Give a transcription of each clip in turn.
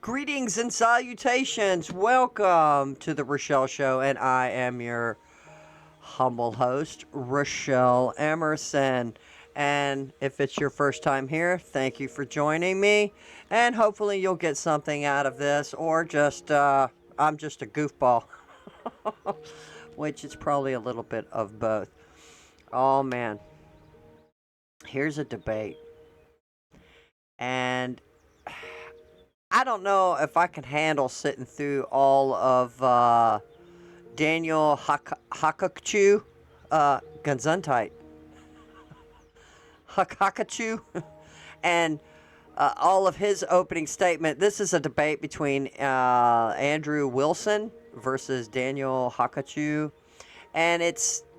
Greetings and salutations. Welcome to the Rochelle Show, and I am your humble host, Rochelle Emerson. And if it's your first time here, thank you for joining me. And hopefully you'll get something out of this, or just, I'm just a goofball, which is probably a little bit of both. Oh man, here's a debate. And I don't know if I can handle sitting through all of Daniel Hakachu, Gesundheit, Hakachu, and all of his opening statement. This is a debate between Andrew Wilson versus Daniel Hakachu, and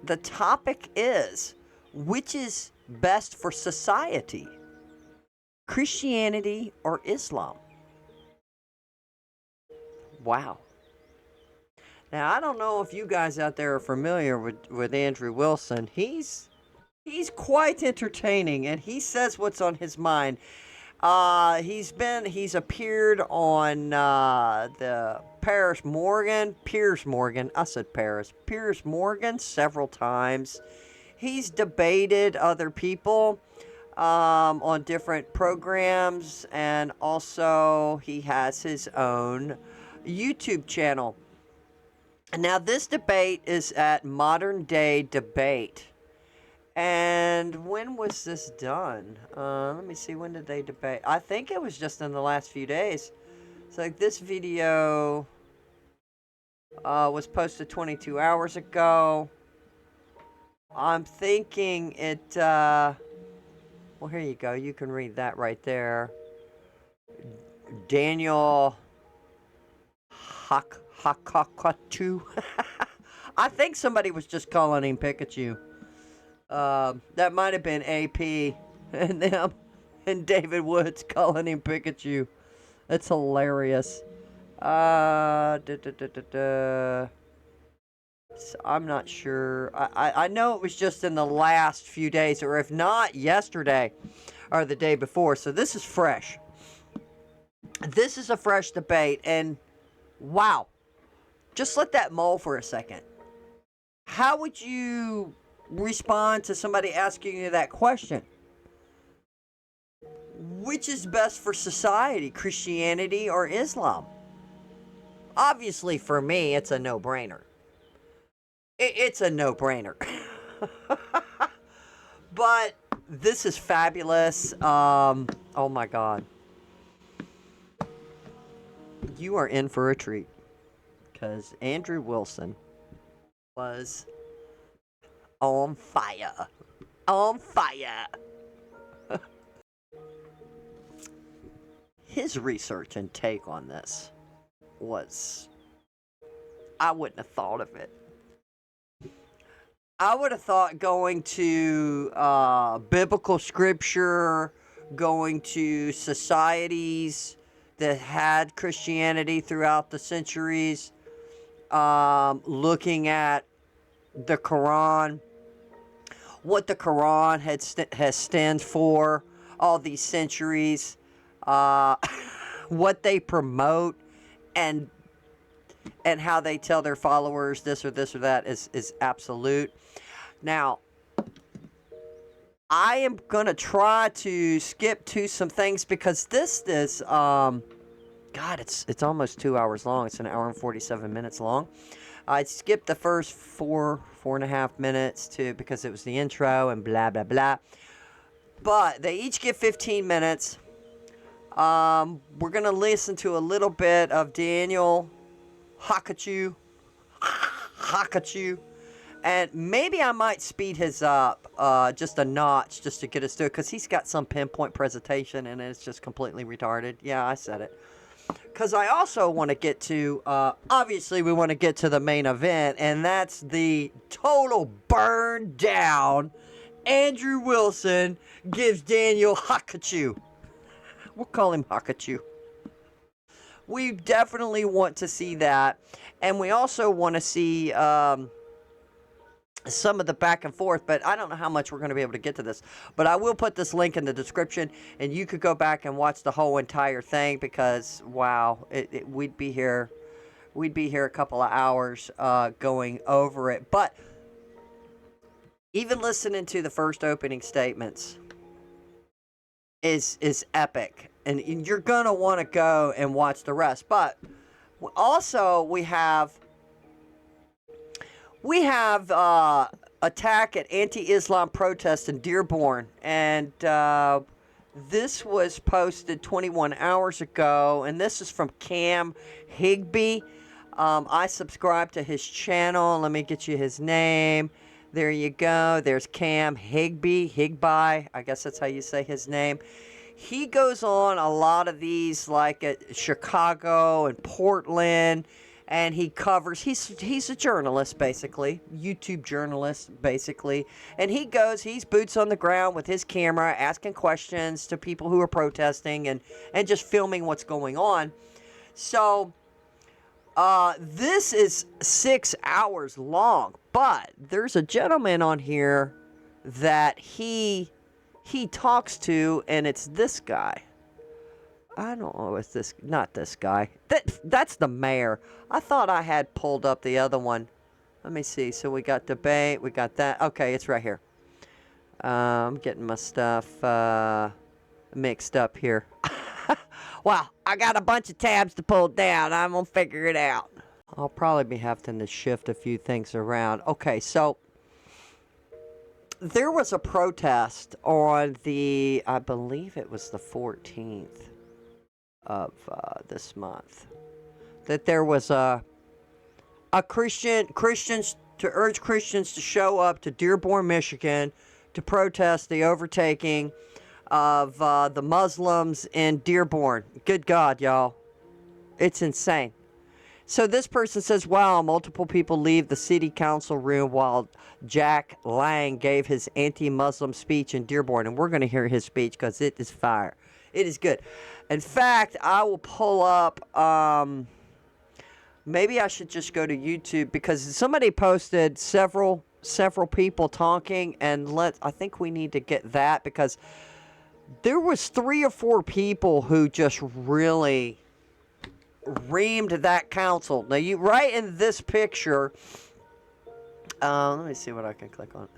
the topic is, which is best for society, Christianity or Islam? Wow. Now, I don't know if you guys out there are familiar with Andrew Wilson. He's quite entertaining, and he says what's on his mind. He's appeared on the Piers Morgan several times. He's debated other people on different programs, and also he has his own YouTube channel. Now, this debate is at Modern Day Debate. And when was this done? Let me see, when did they debate? I think it was just in the last few days. So this video was posted 22 hours ago. I'm thinking it, well, here you go. You can read that right there. Daniel Hakakatu. I think somebody was just calling him Pikachu. That might have been AP and them and David Woods calling him Pikachu. That's hilarious. So I'm not sure. I know it was just in the last few days, or if not yesterday or the day before. So this is fresh. This is a fresh debate, and wow. Just let that mull for a second. How would you respond to somebody asking you that question? Which is best for society, Christianity or Islam? Obviously, for me, it's a no-brainer. It's a no-brainer. But this is fabulous. Oh my God. You are in for a treat. Because Andrew Wilson was on fire. On fire. His research and take on this was, I wouldn't have thought of it. I would have thought going to biblical scripture, going to societies that had Christianity throughout the centuries, looking at the Quran, what the Quran has stands for all these centuries, what they promote, and how they tell their followers this or that is absolute. Now, I am gonna try to skip to some things because this is God, it's almost 2 hours long. It's an hour and 47 minutes long. I skipped the first four and a half minutes because it was the intro and blah, blah, blah. But they each get 15 minutes. We're going to listen to a little bit of Daniel Hakachu. And maybe I might speed his up just a notch just to get us through it, because he's got some pinpoint presentation and it's just completely retarded. Yeah, I said it. Because I also want to get to, obviously we want to get to the main event, and that's the total burn down. Andrew Wilson gives Daniel Hakachu. We'll call him Hakachu. We definitely want to see that. And we also want to see some of the back and forth, but I don't know how much we're going to be able to get to this. But I will put this link in the description, and you could go back and watch the whole entire thing because, wow, we'd be here a couple of hours going over it. But even listening to the first opening statements is epic, and you're going to want to go and watch the rest. But also we have attack at anti-Islam protest in Dearborn, and this was posted 21 hours ago, and this is from Cam Higby. I subscribe to his channel. Let me get you his name. There you go. There's Cam Higby, I guess that's how you say his name. He goes on a lot of these, like at Chicago and Portland, and he covers, he's a journalist, basically, YouTube journalist, basically, and he's boots on the ground with his camera, asking questions to people who are protesting and just filming what's going on. So this is 6 hours long, but there's a gentleman on here that he talks to, and it's this guy. I don't know, it's this, not this guy. That's the mayor. I thought I had pulled up the other one. Let me see. So we got debate, we got that. Okay, it's right here. I'm getting my stuff mixed up here. Wow, I got a bunch of tabs to pull down. I'm gonna figure it out. I'll probably be having to shift a few things around. Okay, so there was a protest on the, I believe it was the 14th of this month, that there was a Christians to urge Christians to show up to Dearborn, Michigan, to protest the overtaking of the Muslims in Dearborn. Good God, y'all, it's insane. So this person says, wow, multiple people leave the city council room while Jack Lang gave his anti-Muslim speech in Dearborn. And we're going to hear his speech because it is fire. It is good. In fact, I will pull up, maybe I should just go to YouTube because somebody posted several people talking, and I think we need to get that because there was 3 or 4 people who just really reamed that council. Now, right in this picture, let me see what I can click on.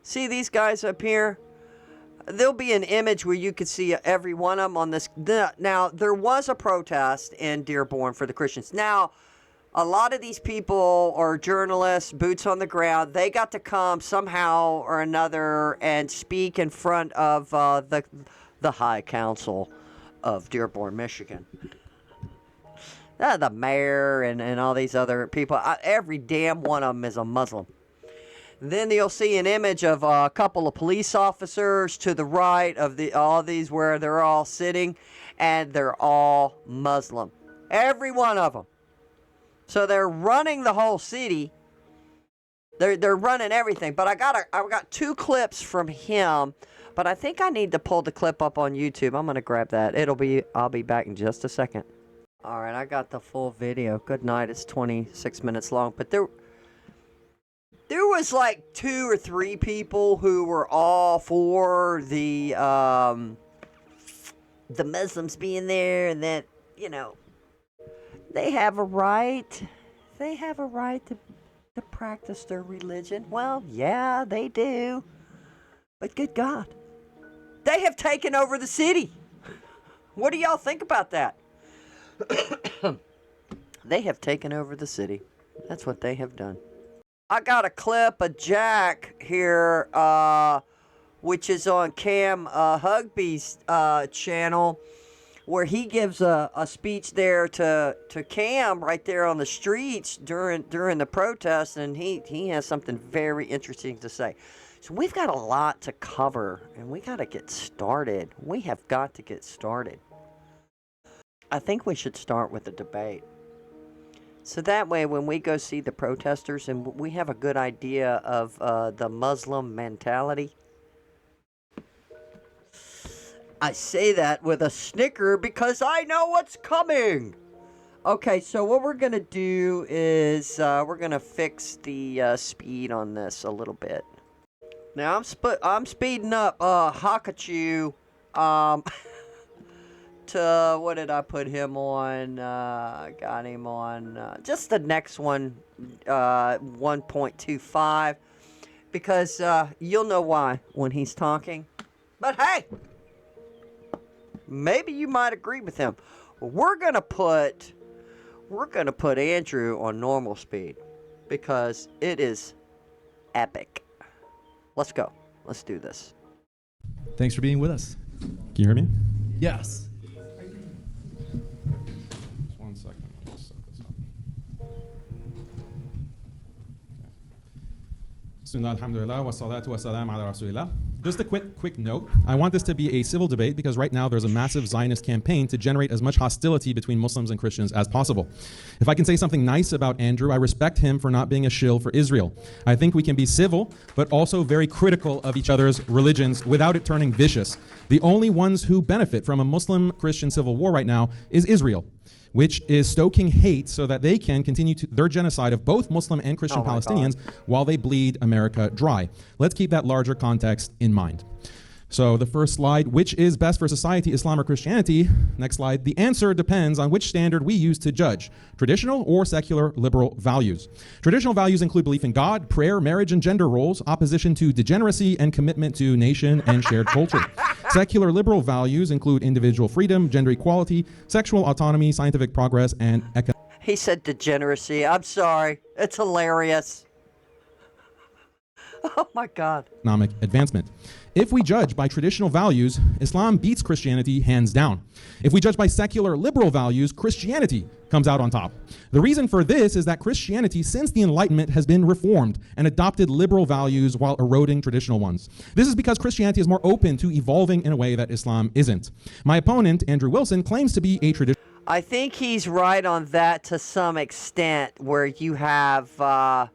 See these guys up here? There'll be an image where you could see every one of them on this. Now, there was a protest in Dearborn for the Christians. Now, a lot of these people are journalists, boots on the ground. They got to come somehow or another and speak in front of the High Council of Dearborn, Michigan. The mayor and all these other people. Every damn one of them is a Muslim. Then you'll see an image of a couple of police officers to the right of all these where they're all sitting, and they're all Muslim. Every one of them. So they're running the whole city. They're running everything. But I got 2 clips from him, but I think I need to pull the clip up on YouTube. I'm gonna grab that. I'll be back in just a second. All right, I got the full video. Good night. It's 26 minutes long, but there was like 2 or 3 people who were all for the Muslims being there, and that, you know, they have a right. They have a right to practice their religion. Well, yeah, they do. But good God, they have taken over the city. What do y'all think about that? They have taken over the city. That's what they have done. I got a clip of Jack here, which is on Cam Hugby's channel, where he gives a speech there to Cam right there on the streets during the protest, and he has something very interesting to say. So we've got a lot to cover, and we got to get started. We have got to get started. I think we should start with the debate. So that way, when we go see the protesters, and we have a good idea of the Muslim mentality. I say that with a snicker because I know what's coming. Okay, so what we're gonna do is we're gonna fix the speed on this a little bit. Now I'm speeding up Hakachu to what did I put him on? Got him on just the next one, 1.25, because you'll know why when he's talking. But hey, maybe you might agree with him. We're gonna put Andrew on normal speed because it is epic. Let's go. Let's do this. Thanks for being with us. Can you hear me? Yes. Just 1 second. Let me set this up. Bismillah, alhamdulillah, wa salatu wa salam ala rasulillah. Just a quick note. I want this to be a civil debate because right now there's a massive Zionist campaign to generate as much hostility between Muslims and Christians as possible. If I can say something nice about Andrew, I respect him for not being a shill for Israel. I think we can be civil, but also very critical of each other's religions without it turning vicious. The only ones who benefit from a Muslim-Christian civil war right now is Israel, which is stoking hate so that they can continue their genocide of both Muslim and Christian Palestinians while they bleed America dry. Let's keep that larger context in mind. So the first slide, which is best for society, Islam or Christianity? Next slide. The answer depends on which standard we use to judge, traditional or secular liberal values. Traditional values include belief in God, prayer, marriage, and gender roles, opposition to degeneracy, and commitment to nation and shared culture. Secular liberal values include individual freedom, gender equality, sexual autonomy, scientific progress, and economic. He said degeneracy. I'm sorry. It's hilarious. Oh my God. Economic advancement. If we judge by traditional values, Islam beats Christianity hands down. If we judge by secular liberal values, Christianity comes out on top. The reason for this is that Christianity, since the Enlightenment, has been reformed and adopted liberal values while eroding traditional ones. This is because Christianity is more open to evolving in a way that Islam isn't. My opponent, Andrew Wilson, claims to be a traditional. I think he's right on that to some extent, where you have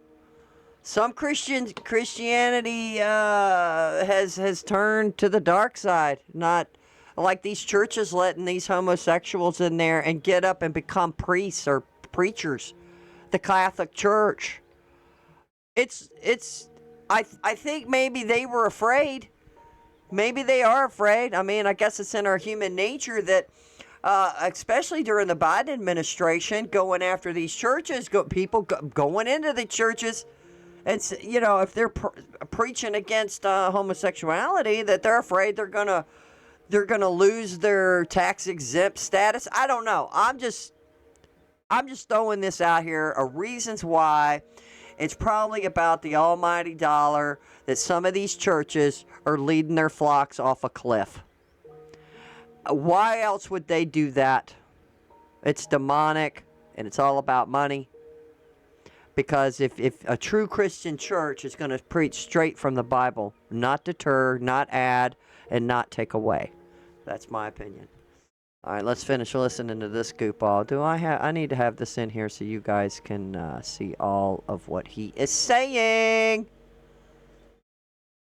some Christianity has turned to the dark side, not like these churches letting these homosexuals in there and get up and become priests or preachers. The Catholic Church. I think maybe they were afraid. Maybe they are afraid. I mean, I guess it's in our human nature that, especially during the Biden administration, going after these churches, people going into the churches. And, you know, if they're preaching against homosexuality, that they're afraid they're gonna lose their tax exempt status. I don't know. I'm just throwing this out here of reasons why. It's probably about the almighty dollar that some of these churches are leading their flocks off a cliff. Why else would they do that? It's demonic, and it's all about money. Because if a true Christian church is going to preach straight from the Bible, not deter, not add, and not take away. That's my opinion. All right, let's finish listening to this goofball. I need to have this in here so you guys can see all of what he is saying.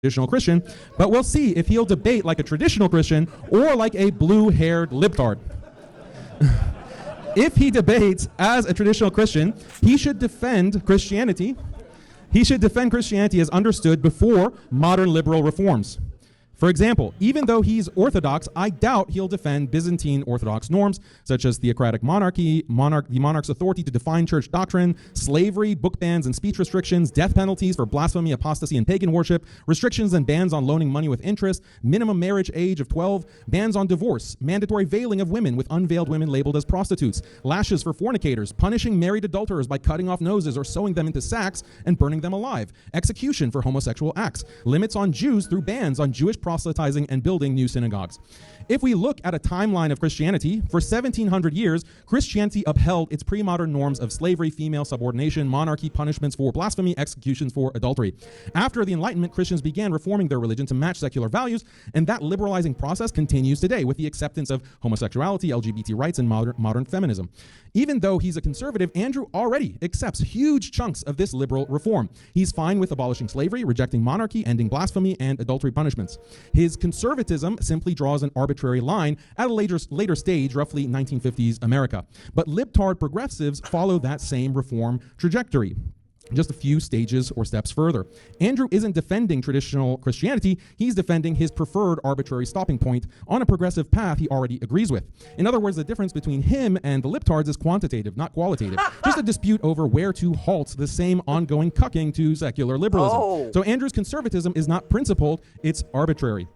Traditional Christian, but we'll see if he'll debate like a traditional Christian or like a blue-haired libtard. If he debates as a traditional Christian, he should defend Christianity. He should defend Christianity as understood before modern liberal reforms. For example, even though he's Orthodox, I doubt he'll defend Byzantine Orthodox norms, such as theocratic monarchy, the monarch's authority to define church doctrine, slavery, book bans and speech restrictions, death penalties for blasphemy, apostasy, and pagan worship, restrictions and bans on loaning money with interest, minimum marriage age of 12, bans on divorce, mandatory veiling of women with unveiled women labeled as prostitutes, lashes for fornicators, punishing married adulterers by cutting off noses or sewing them into sacks and burning them alive, execution for homosexual acts, limits on Jews through bans on Jewish proselytizing and building new synagogues. If we look at a timeline of Christianity, for 1700 years, Christianity upheld its pre-modern norms of slavery, female subordination, monarchy, punishments for blasphemy, executions for adultery. After the Enlightenment, Christians began reforming their religion to match secular values, and that liberalizing process continues today with the acceptance of homosexuality, LGBT rights, and modern feminism. Even though he's a conservative, Andrew already accepts huge chunks of this liberal reform. He's fine with abolishing slavery, rejecting monarchy, ending blasphemy, and adultery punishments. His conservatism simply draws an arbitrary line at a later stage, roughly 1950s America. But libtard progressives follow that same reform trajectory, just a few stages or steps further. Andrew isn't defending traditional Christianity, he's defending his preferred arbitrary stopping point on a progressive path he already agrees with. In other words, the difference between him and the libtards is quantitative, not qualitative. Just a dispute over where to halt the same ongoing cucking to secular liberalism. Oh. So Andrew's conservatism is not principled, it's arbitrary.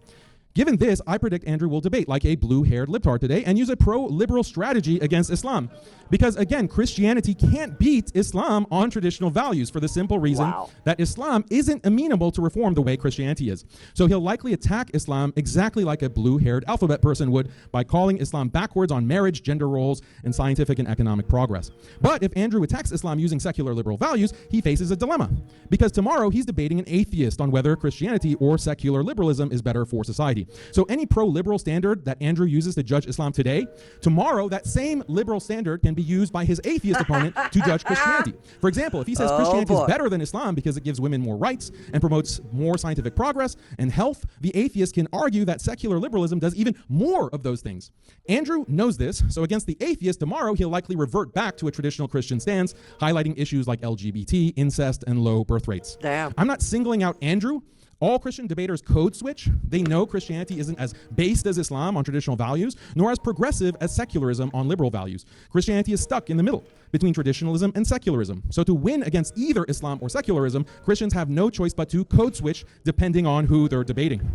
Given this, I predict Andrew will debate like a blue-haired libtard today and use a pro-liberal strategy against Islam. Because again, Christianity can't beat Islam on traditional values for the simple reason that Islam isn't amenable to reform the way Christianity is. So he'll likely attack Islam exactly like a blue-haired alphabet person would by calling Islam backwards on marriage, gender roles, and scientific and economic progress. But if Andrew attacks Islam using secular liberal values, he faces a dilemma. Because tomorrow he's debating an atheist on whether Christianity or secular liberalism is better for society. So any pro-liberal standard that Andrew uses to judge Islam today, tomorrow that same liberal standard can be used by his atheist opponent to judge Christianity. For example, if he says Christianity is better than Islam because it gives women more rights and promotes more scientific progress and health, the atheist can argue that secular liberalism does even more of those things. Andrew knows this, so against the atheist tomorrow, he'll likely revert back to a traditional Christian stance, highlighting issues like LGBT, incest, and low birth rates. Damn. I'm not singling out Andrew. All Christian debaters code switch. They know Christianity isn't as based as Islam on traditional values, nor as progressive as secularism on liberal values. Christianity is stuck in the middle between traditionalism and secularism. So to win against either Islam or secularism, Christians have no choice but to code switch depending on who they're debating.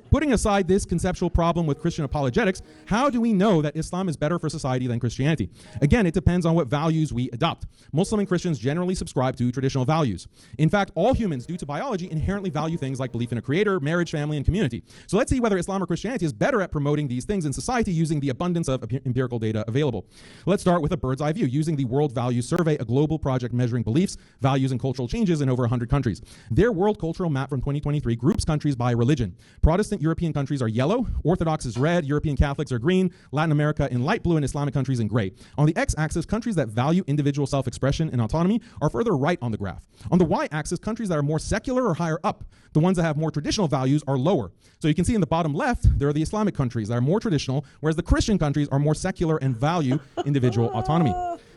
Putting aside this conceptual problem with Christian apologetics, how do we know that Islam is better for society than Christianity? Again, it depends on what values we adopt. Muslim and Christians generally subscribe to traditional values. In fact, all humans, due to biology, inherently value things like belief in a creator, marriage, family, and community. So let's see whether Islam or Christianity is better at promoting these things in society using the abundance of empirical data available. Let's start with a bird's eye view, using the World Values Survey, a global project measuring beliefs, values, and cultural changes in over 100 countries. Their World Cultural Map from 2023 groups countries by religion. Protestant European countries are yellow, Orthodox is red, European Catholics are green, Latin America in light blue, and Islamic countries in gray. On the x-axis, countries that value individual self-expression and autonomy are further right on the graph. On the y-axis, countries that are more secular are higher up. The ones that have more traditional values are lower. So you can see in the bottom left, there are the Islamic countries that are more traditional, whereas the Christian countries are more secular and value individual autonomy.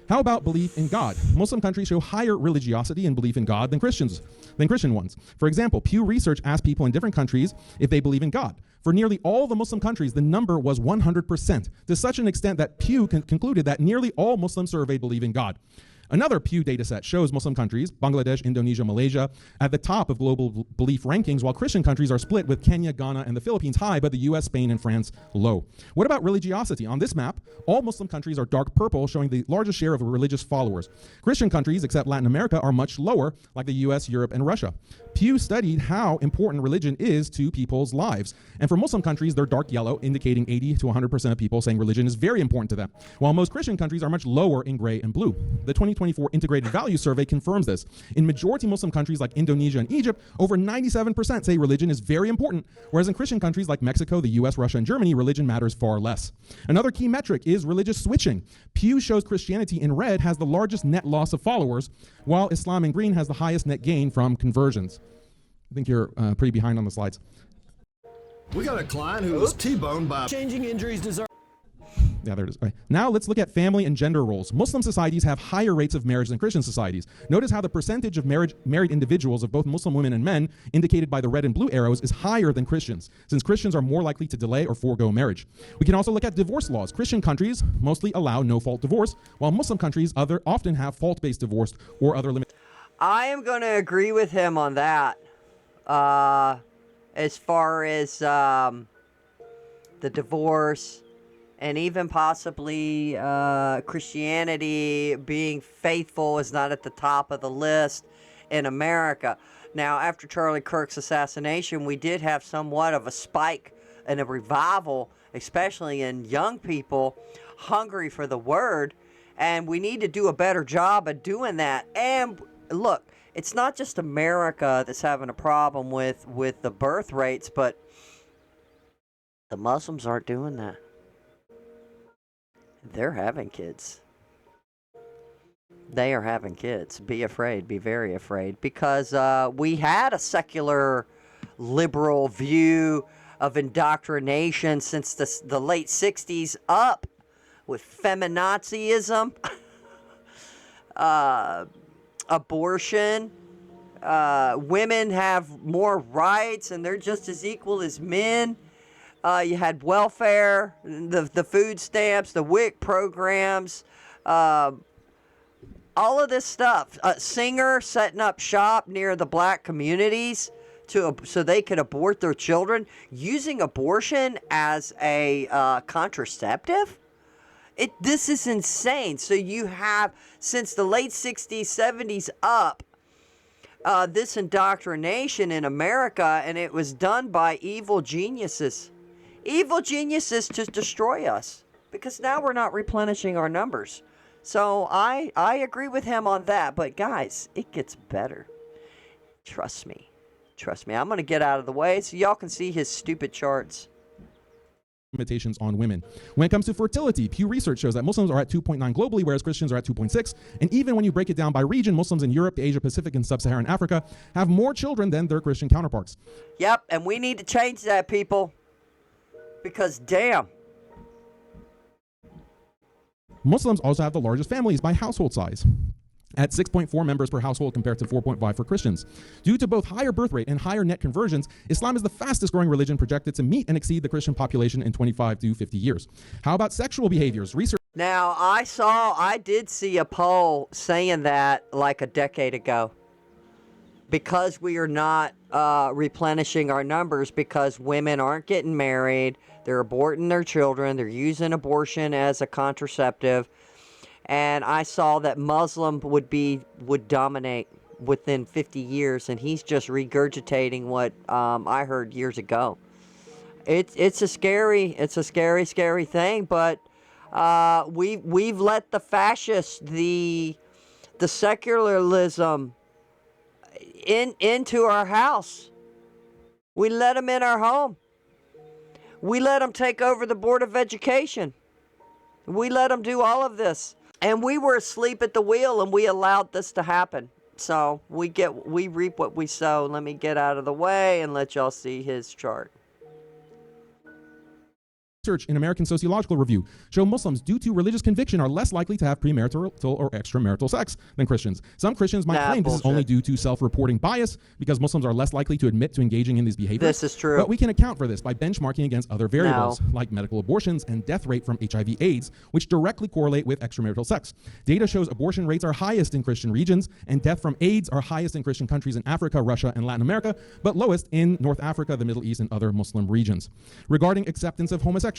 How about belief in God? Muslim countries show higher religiosity and belief in God than Christian ones. For example, Pew Research asked people in different countries if they believe in God. For nearly all the Muslim countries, the number was 100%, to such an extent that Pew concluded that nearly all Muslims surveyed believe in God. Another Pew dataset shows Muslim countries, Bangladesh, Indonesia, Malaysia, at the top of global belief rankings, while Christian countries are split with Kenya, Ghana, and the Philippines high, but the US, Spain, and France low. What about religiosity? On this map, all Muslim countries are dark purple, showing the largest share of religious followers. Christian countries, except Latin America, are much lower, like the US, Europe, and Russia. Pew studied how important religion is to people's lives. And for Muslim countries, they're dark yellow, indicating 80 to 100% of people saying religion is very important to them, while most Christian countries are much lower in gray and blue. The 2024 Integrated Values Survey confirms this. In majority Muslim countries like Indonesia and Egypt, over 97% say religion is very important, whereas in Christian countries like Mexico, the US, Russia, and Germany, religion matters far less. Another key metric is religious switching. Pew shows Christianity in red has the largest net loss of followers, while Islam in green has the highest net gain from conversions. I think you're pretty behind on the slides. We got a client who was T-boned by changing injuries deserve. Yeah, there it is. Right. Now let's look at family and gender roles. Muslim societies have higher rates of marriage than Christian societies. Notice how the percentage of married individuals of both Muslim women and men, indicated by the red and blue arrows, is higher than Christians, since Christians are more likely to delay or forego marriage. We can also look at divorce laws. Christian countries mostly allow no-fault divorce, while Muslim countries often have fault-based divorce or other limits. I am going to agree with him on that. As far as the divorce and even possibly Christianity being faithful is not at the top of the list in America. Now, after Charlie Kirk's assassination, we did have somewhat of a spike and a revival, especially in young people hungry for the word, and we need to do a better job of doing that. And look, it's not just America that's having a problem with the birth rates, but the Muslims aren't doing that. They're having kids. They are having kids. Be afraid. Be very afraid. Because we had a secular liberal view of indoctrination since the late 60s up with feminazism, abortion. Women have more rights and they're just as equal as men. You had welfare, the food stamps, the WIC programs, all of this stuff. Singer setting up shop near the black communities so they could abort their children, using abortion as a contraceptive. This is insane. So you have, since the late 60s, 70s up, this indoctrination in America, and it was done by evil geniuses. Evil geniuses to destroy us, because now we're not replenishing our numbers. So I agree with him on that. But guys, it gets better. Trust me. Trust me. I'm going to get out of the way so y'all can see his stupid charts. Limitations on women. When it comes to fertility, Pew Research shows that Muslims are at 2.9 globally, whereas Christians are at 2.6. And even when you break it down by region, Muslims in Europe, Asia Pacific, and Sub-Saharan Africa have more children than their Christian counterparts. Yep, and we need to change that, people. Because damn. Muslims also have the largest families by household size, at 6.4 members per household compared to 4.5 for Christians. Due to both higher birth rate and higher net conversions, Islam is the fastest growing religion projected to meet and exceed the Christian population in 25 to 50 years. How about sexual behaviors? Research. Now, I did see a poll saying that like a decade ago. Because we are not replenishing our numbers, because women aren't getting married, they're aborting their children, they're using abortion as a contraceptive. And I saw that Muslim would dominate within 50 years, and he's just regurgitating what I heard years ago. It's a scary thing, but we've let the fascists, the secularism into our house. We let them in our home. We let them take over the Board of Education. We let them do all of this. And we were asleep at the wheel, and we allowed this to happen. So we reap what we sow. Let me get out of the way and let y'all see his chart. Research in American Sociological Review show Muslims, due to religious conviction, are less likely to have premarital or extramarital sex than Christians. Some Christians might claim this is only due to self-reporting bias, because Muslims are less likely to admit to engaging in these behaviors. This is true. But we can account for this by benchmarking against other variables, like medical abortions and death rate from HIV/AIDS, which directly correlate with extramarital sex. Data shows abortion rates are highest in Christian regions, and death from AIDS are highest in Christian countries in Africa, Russia, and Latin America, but lowest in North Africa, the Middle East, and other Muslim regions. Regarding acceptance of homosexuality,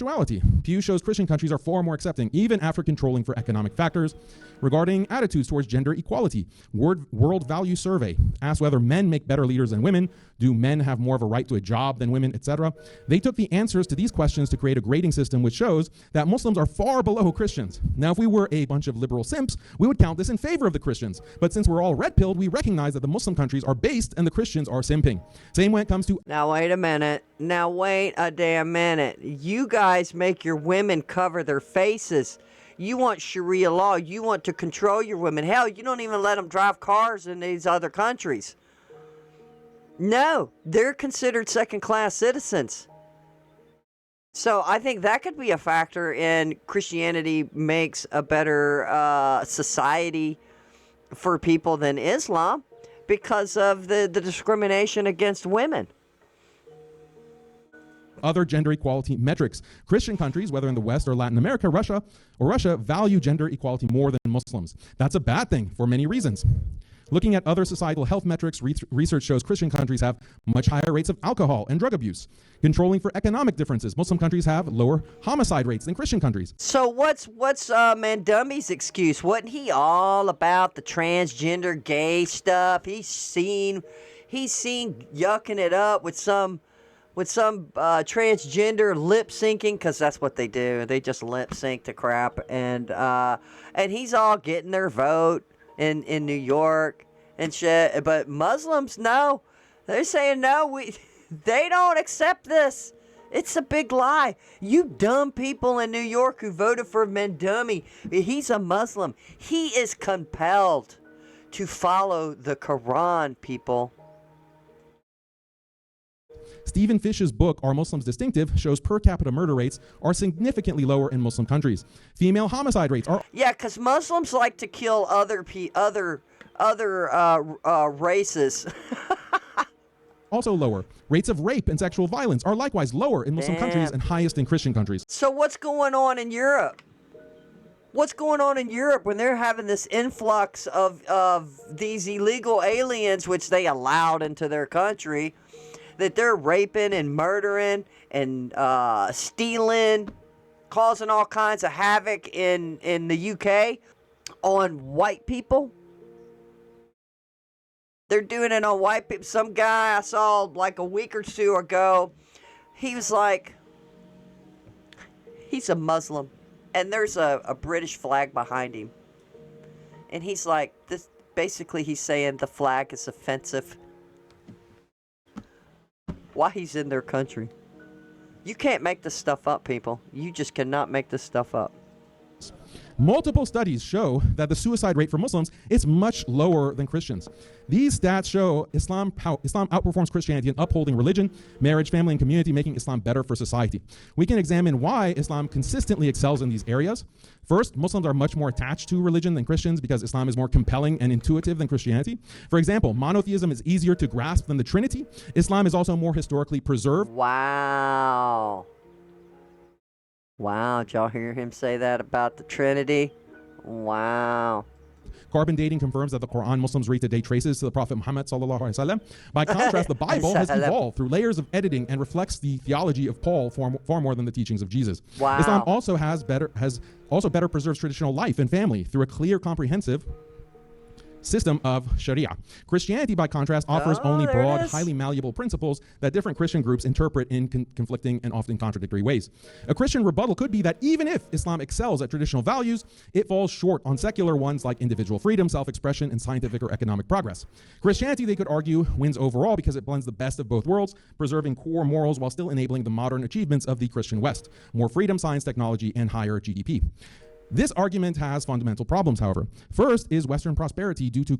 Pew shows Christian countries are far more accepting, even after controlling for economic factors. Regarding attitudes towards gender equality, World Value Survey asked whether men make better leaders than women, do men have more of a right to a job than women, etc. They took the answers to these questions to create a grading system which shows that Muslims are far below Christians. Now, if we were a bunch of liberal simps, we would count this in favor of the Christians. But since we're all red-pilled, we recognize that the Muslim countries are based and the Christians are simping. Same when it comes to... Now, wait a minute. Now, wait a damn minute. You guys make your women cover their faces. You want Sharia law. You want to control your women. Hell, you don't even let them drive cars in these other countries. No, they're considered second-class citizens. So I think that could be a factor in Christianity makes a better society for people than Islam, because of the discrimination against women. Other gender equality metrics. Christian countries, whether in the West or Latin America, Russia, value gender equality more than Muslims. That's a bad thing for many reasons. Looking at other societal health metrics, research shows Christian countries have much higher rates of alcohol and drug abuse. Controlling for economic differences, Muslim countries have lower homicide rates than Christian countries. So what's Mandumi's excuse? Wasn't he all about the transgender gay stuff? He's seen yucking it up with some transgender lip syncing, because that's what they do. They just lip sync to crap, and he's all getting their vote in New York and shit. But Muslims, no, they're saying no. They don't accept this. It's a big lie. You dumb people in New York who voted for Mandumi, he's a Muslim. He is compelled to follow the Quran, people. Stephen Fish's book, Are Muslims Distinctive?, shows per capita murder rates are significantly lower in Muslim countries. Female homicide rates are Yeah, because Muslims like to kill other races. also lower. Rates of rape and sexual violence are likewise lower in Muslim countries and highest in Christian countries. So what's going on in Europe? What's going on in Europe when they're having this influx of these illegal aliens, which they allowed into their country, that they're raping and murdering and stealing, causing all kinds of havoc in the UK on white people? They're doing it on white people. Some guy I saw like a week or two ago, he was like, he's a Muslim. And there's a British flag behind him. And he's like, this. Basically, he's saying the flag is offensive. Why he's in their country. You can't make this stuff up, people. You just cannot make this stuff up. Multiple studies show that the suicide rate for Muslims is much lower than Christians. These stats show Islam outperforms Christianity in upholding religion, marriage, family, and community, making Islam better for society. We can examine why Islam consistently excels in these areas. First, Muslims are much more attached to religion than Christians because Islam is more compelling and intuitive than Christianity. For example, monotheism is easier to grasp than the Trinity. Islam is also more historically preserved. Wow. Wow, did y'all hear him say that about the Trinity? Wow. Carbon dating confirms that the Quran Muslims read today traces to the Prophet Muhammad sallallahu alaihi wasallam. By contrast, the Bible has evolved through layers of editing and reflects the theology of Paul far more than the teachings of Jesus. Wow. Islam also has better preserves traditional life and family through a clear, comprehensive system of Sharia. Christianity, by contrast, offers only broad, highly malleable principles that different Christian groups interpret in conflicting and often contradictory ways. A Christian rebuttal could be that even if Islam excels at traditional values, it falls short on secular ones like individual freedom, self-expression, and scientific or economic progress. Christianity, they could argue, wins overall because it blends the best of both worlds, preserving core morals while still enabling the modern achievements of the Christian West: more freedom, science, technology, and higher GDP. This argument has fundamental problems, however. First, is Western prosperity due to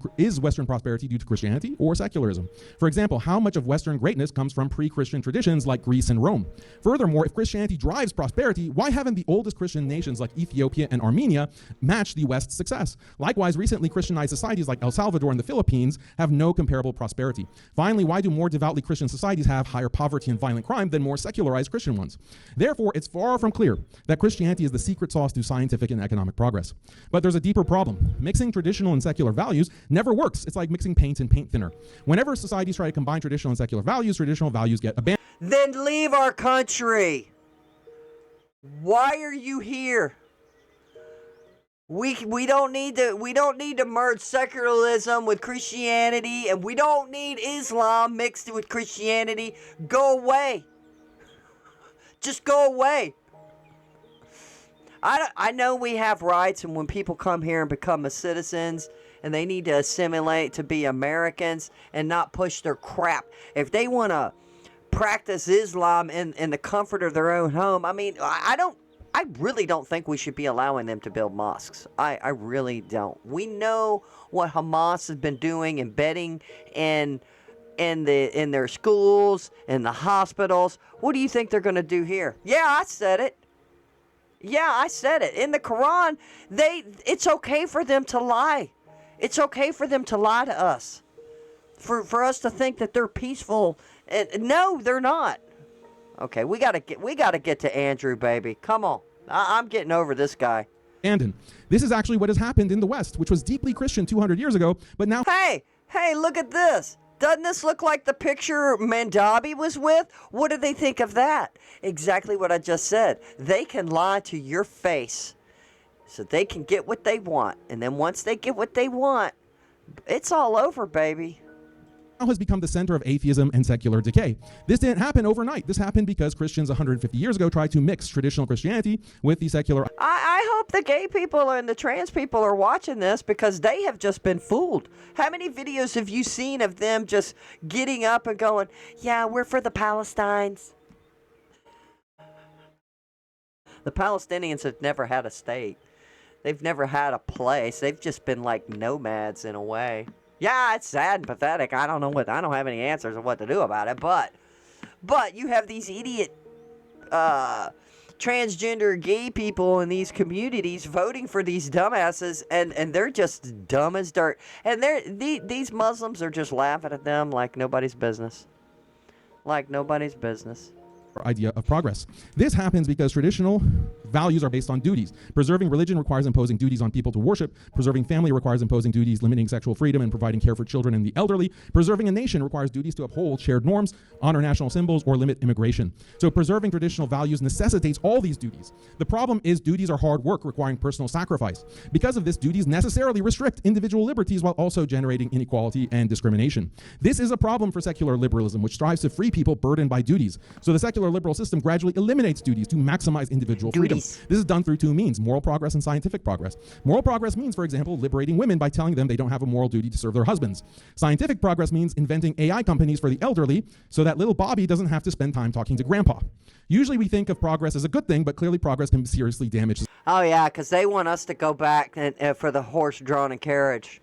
Christianity or secularism? For example, how much of Western greatness comes from pre-Christian traditions like Greece and Rome? Furthermore, if Christianity drives prosperity, why haven't the oldest Christian nations like Ethiopia and Armenia matched the West's success? Likewise, recently Christianized societies like El Salvador and the Philippines have no comparable prosperity. Finally, why do more devoutly Christian societies have higher poverty and violent crime than more secularized Christian ones? Therefore, it's far from clear that Christianity is the secret sauce to scientific and economic progress. But there's a deeper problem. Mixing traditional and secular values never works. It's like mixing paint and paint thinner. Whenever societies try to combine traditional and secular values get abandoned. Then leave our country. Why are you here? We don't need to merge secularism with Christianity, and we don't need Islam mixed with Christianity. Go away. Just go away. I know we have rights, and when people come here and become citizens, and they need to assimilate to be Americans and not push their crap. If they want to practice Islam in the comfort of their own home, I mean, I really don't think we should be allowing them to build mosques. I really don't. We know what Hamas has been doing, embedding in their schools, in the hospitals. What do you think they're going to do here? Yeah, I said it. Yeah, I said it. In the Quran, it's okay for them to lie. It's okay for them to lie to us. For us to think that they're peaceful. And no, they're not. Okay, we gotta get to Andrew, baby. Come on. I'm getting over this guy. This is actually what has happened in the West, which was deeply Christian 200 years ago, but now... Hey, look at this. Doesn't this look like the picture Mandabi was with? What do they think of that? Exactly what I just said. They can lie to your face so they can get what they want. And then once they get what they want, it's all over, baby. Now has become the center of atheism and secular decay. This didn't happen overnight. This happened because Christians 150 years ago tried to mix traditional Christianity with the secular... I hope the gay people and the trans people are watching this, because they have just been fooled. How many videos have you seen of them just getting up and going, yeah, we're for the Palestinians? The Palestinians have never had a state. They've never had a place. They've just been like nomads in a way. Yeah, it's sad and pathetic. I don't have any answers of what to do about it, but But you have these idiot transgender gay people in these communities voting for these dumbasses, and they're just dumb as dirt. And these Muslims are just laughing at them like nobody's business. Like nobody's business. Idea of progress. This happens because traditional values are based on duties. Preserving religion requires imposing duties on people to worship. Preserving family requires imposing duties limiting sexual freedom and providing care for children and the elderly. Preserving a nation requires duties to uphold shared norms, honor national symbols, or limit immigration. So preserving traditional values necessitates all these duties. The problem is duties are hard work requiring personal sacrifice. Because of this, duties necessarily restrict individual liberties while also generating inequality and discrimination. This is a problem for secular liberalism, which strives to free people burdened by duties. So the secular liberal system gradually eliminates duties to maximize individual freedom. This is done through two means: moral progress and scientific progress. Moral progress means, for example, liberating women by telling them they don't have a moral duty to serve their husbands. Scientific progress means inventing AI companies for the elderly so that little Bobby doesn't have to spend time talking to grandpa. Usually we think of progress as a good thing, but clearly progress can seriously damage. Oh yeah, because they want us to go back for the horse-drawn carriage.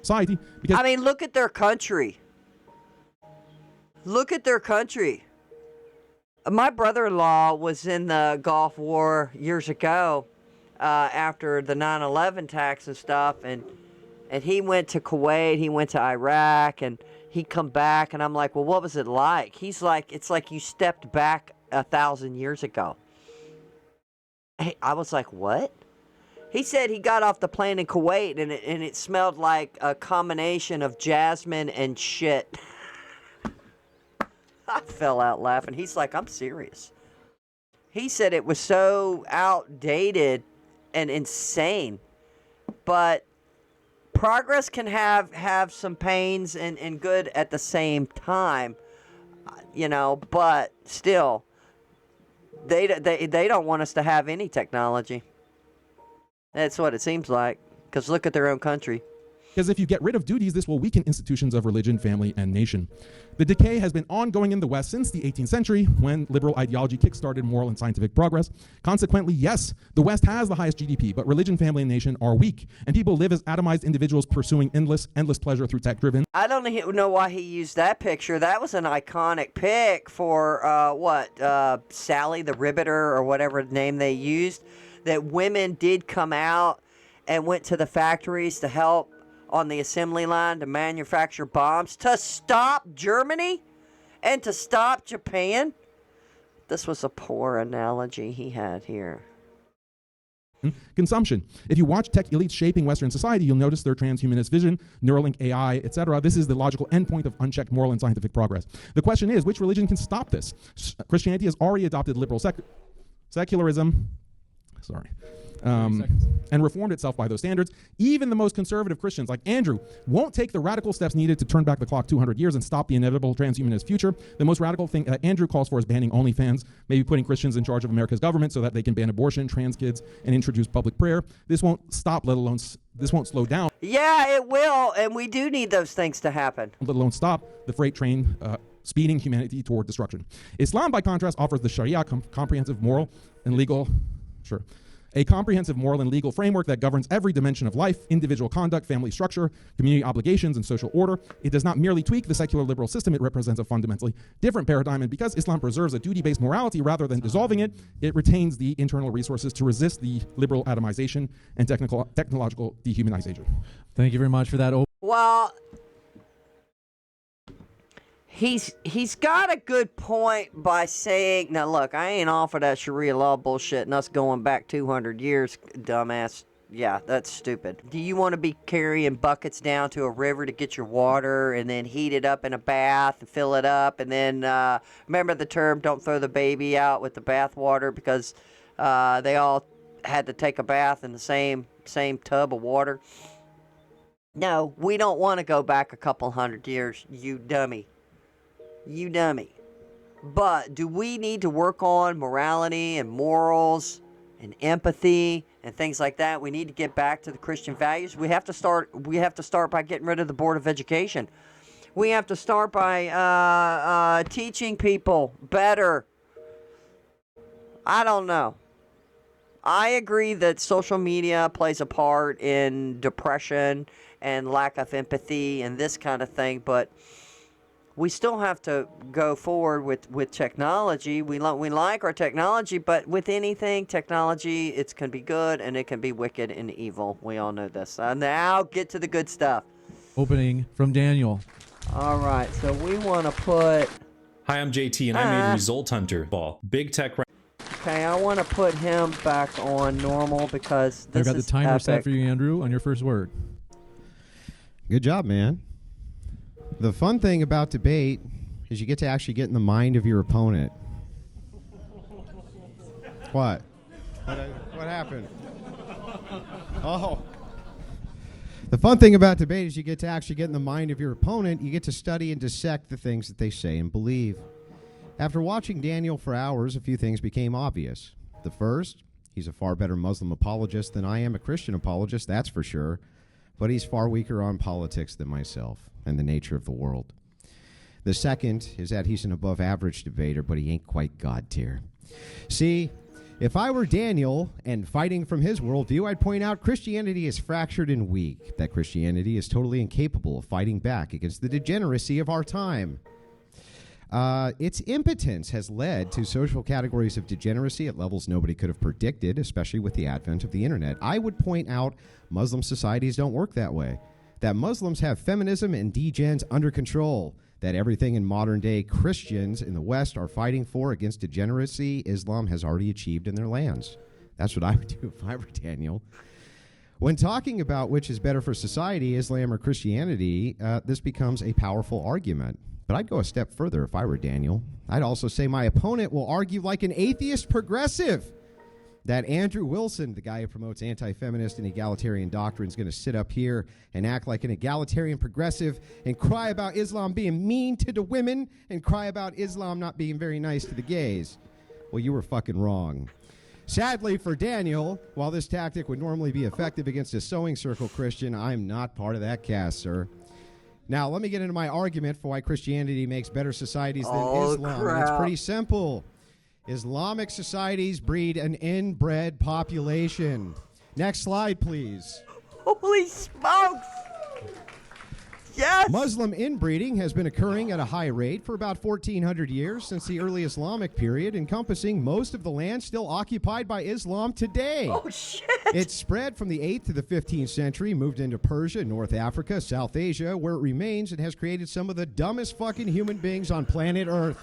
Society, because I mean, look at their country. Look at their country. My brother-in-law was in the Gulf War years ago after the 9/11 attacks and stuff, and he went to Kuwait, he went to Iraq, and he come back, and I'm like, well, what was it like? He's like, it's like you stepped back 1,000 years ago. Hey, I was like, what? He said he got off the plane in Kuwait, and it smelled like a combination of jasmine and shit. I fell out laughing. He's like, I'm serious. He said it was so outdated and insane. But progress can have some pains and good at the same time, you know, but still, they don't want us to have any technology. That's what it seems like, because look at their own country. Because if you get rid of duties, this will weaken institutions of religion, family, and nation. The decay has been ongoing in the West since the 18th century, when liberal ideology kickstarted moral and scientific progress. Consequently, yes, the West has the highest GDP, but religion, family, and nation are weak, and people live as atomized individuals pursuing endless pleasure through tech-driven. I don't know why he used that picture. That was an iconic pic for, Sally the Riveter, or whatever name they used, that women did come out and went to the factories to help on the assembly line to manufacture bombs to stop Germany and to stop Japan. This was a poor analogy he had here. Consumption. If you watch tech elites shaping Western society, you'll notice their transhumanist vision, Neuralink AI, etc. This is the logical endpoint of unchecked moral and scientific progress. The question is, which religion can stop this? Christianity has already adopted liberal secularism. And reformed itself by those standards. Even the most conservative Christians, like Andrew, won't take the radical steps needed to turn back the clock 200 years and stop the inevitable transhumanist future. The most radical thing Andrew calls for is banning OnlyFans, maybe putting Christians in charge of America's government so that they can ban abortion, trans kids, and introduce public prayer. This won't stop, let alone this won't slow down. Yeah, it will, and we do need those things to happen. Let alone stop the freight train speeding humanity toward destruction. Islam, by contrast, offers the Sharia comprehensive moral and legal a comprehensive moral and legal framework that governs every dimension of life, individual conduct, family structure, community obligations, and social order. It does not merely tweak the secular liberal system, it represents a fundamentally different paradigm, and because Islam preserves a duty-based morality rather than dissolving it, it retains the internal resources to resist the liberal atomization and technological dehumanization. Thank you very much for that. Well, he's got a good point by saying, now look, I ain't all for that Sharia law bullshit and us going back 200 years, dumbass. Yeah, that's stupid. Do you want to be carrying buckets down to a river to get your water and then heat it up in a bath and fill it up, and then remember the term, don't throw the baby out with the bath water, because they all had to take a bath in the same tub of water? No, we don't want to go back a couple hundred years, you dummy. You dummy. But do we need to work on morality and morals and empathy and things like that? We need to get back to the Christian values. We have to start by getting rid of the Board of Education. We have to start by teaching people better. I don't know. I agree that social media plays a part in depression and lack of empathy and this kind of thing, but we still have to go forward with technology. We like our technology, but with anything, technology, it can be good and it can be wicked and evil. We all know this. Now get to the good stuff. Opening from Daniel. All right, so we want to put... Hi, I'm JT, and I made Result Hunter ball. Big tech. Okay, I want to put him back on normal because this I've got is the timer set epic. for you, Andrew, on your first word. Good job, man. The fun thing about debate is you get to actually get in the mind of your opponent. What? What happened? Oh. The fun thing about debate is you get to actually get in the mind of your opponent. You get to study and dissect the things that they say and believe. After watching Daniel for hours, a few things became obvious. The first, he's a far better Muslim apologist than I am a Christian apologist, that's for sure. But he's far weaker on politics than myself and the nature of the world. The second is that he's an above-average debater, but he ain't quite God tier. See, if I were Daniel and fighting from his worldview, I'd point out Christianity is fractured and weak, that Christianity is totally incapable of fighting back against the degeneracy of our time. Its impotence has led to social categories of degeneracy at levels nobody could have predicted, especially with the advent of the internet. I would point out Muslim societies don't work that way, that Muslims have feminism and degens under control, that everything in modern-day Christians in the West are fighting for against degeneracy, Islam has already achieved in their lands. That's what I would do if I were Daniel. When talking about which is better for society, Islam or Christianity, this becomes a powerful argument. But I'd go a step further if I were Daniel. I'd also say my opponent will argue like an atheist progressive that Andrew Wilson, the guy who promotes anti-feminist and egalitarian doctrine, is going to sit up here and act like an egalitarian progressive and cry about Islam being mean to the women and cry about Islam not being very nice to the gays. Well, you were fucking wrong. Sadly for Daniel, while this tactic would normally be effective against a sewing circle Christian, I'm not part of that cast, sir. Now, let me get into my argument for why Christianity makes better societies than Islam. Crap. It's pretty simple. Islamic societies breed an inbred population. Next slide, please. Holy smokes! Yes! Muslim inbreeding has been occurring at a high rate for about 1,400 years since the early Islamic period, encompassing most of the land still occupied by Islam today. Oh, shit! It spread from the 8th to the 15th century, moved into Persia, North Africa, South Asia, where it remains and has created some of the dumbest fucking human beings on planet Earth.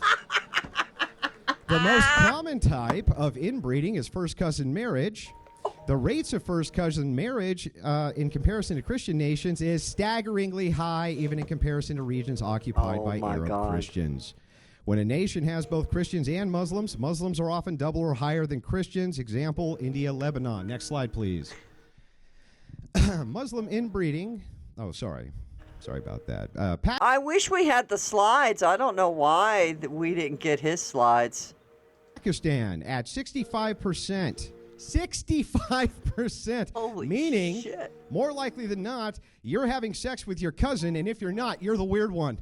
The most common type of inbreeding is first cousin marriage. The rates of first cousin marriage in comparison to Christian nations is staggeringly high, even in comparison to regions occupied by Arab Christians. When a nation has both Christians and Muslims, Muslims are often double or higher than Christians. Example, India, Lebanon. Next slide, please. Muslim inbreeding. Oh, sorry. Sorry about that. I wish we had the slides. I don't know why we didn't get his slides. Pakistan at 65%. 65%. Holy meaning, shit. more likely than not, you're having sex with your cousin, and if you're not, you're the weird one.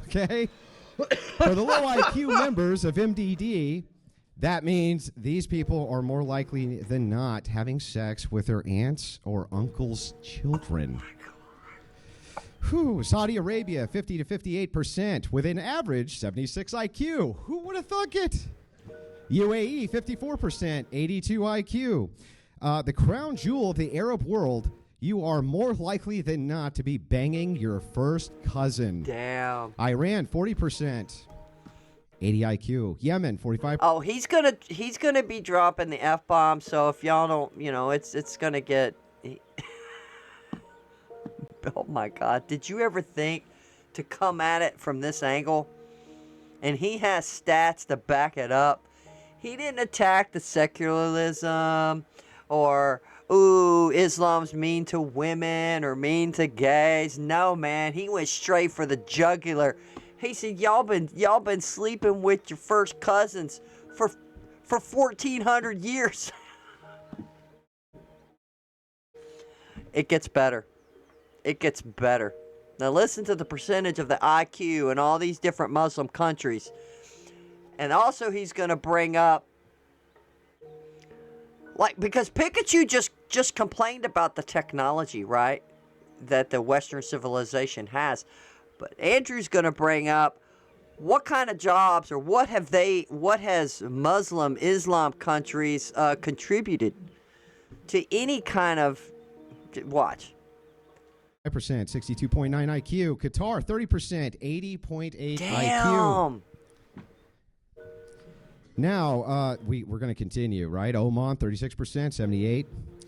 Okay? For the low IQ members of MDD, that means these people are more likely than not having sex with their aunts or uncles' children. Whew, Saudi Arabia, 50 to 58%, with an average 76 IQ. Who would have thunk it? UAE, 54%, 82 IQ. The crown jewel of the Arab world, you are more likely than not to be banging your first cousin. Damn. Iran, 40%, 80 IQ. Yemen, 45%. Oh, he's gonna be dropping the F-bomb, so if y'all don't, it's gonna get... Oh my God, did you ever think to come at it from this angle? And he has stats to back it up. He didn't attack the secularism or, ooh, Islam's mean to women or mean to gays. No, man, he went straight for the jugular. He said, y'all been sleeping with your first cousins for 1,400 years. It gets better. It gets better. Now listen to the percentage of the IQ in all these different Muslim countries. And also he's going to bring up, because Pikachu just complained about the technology, right? that the Western civilization has. But Andrew's going to bring up what kind of jobs or what has Islam countries contributed to any kind of watch. 5%, 62.9 IQ. Qatar, 30%, 80.8 Damn. IQ. Now, we're going to continue, right? Oman, 36%, 78.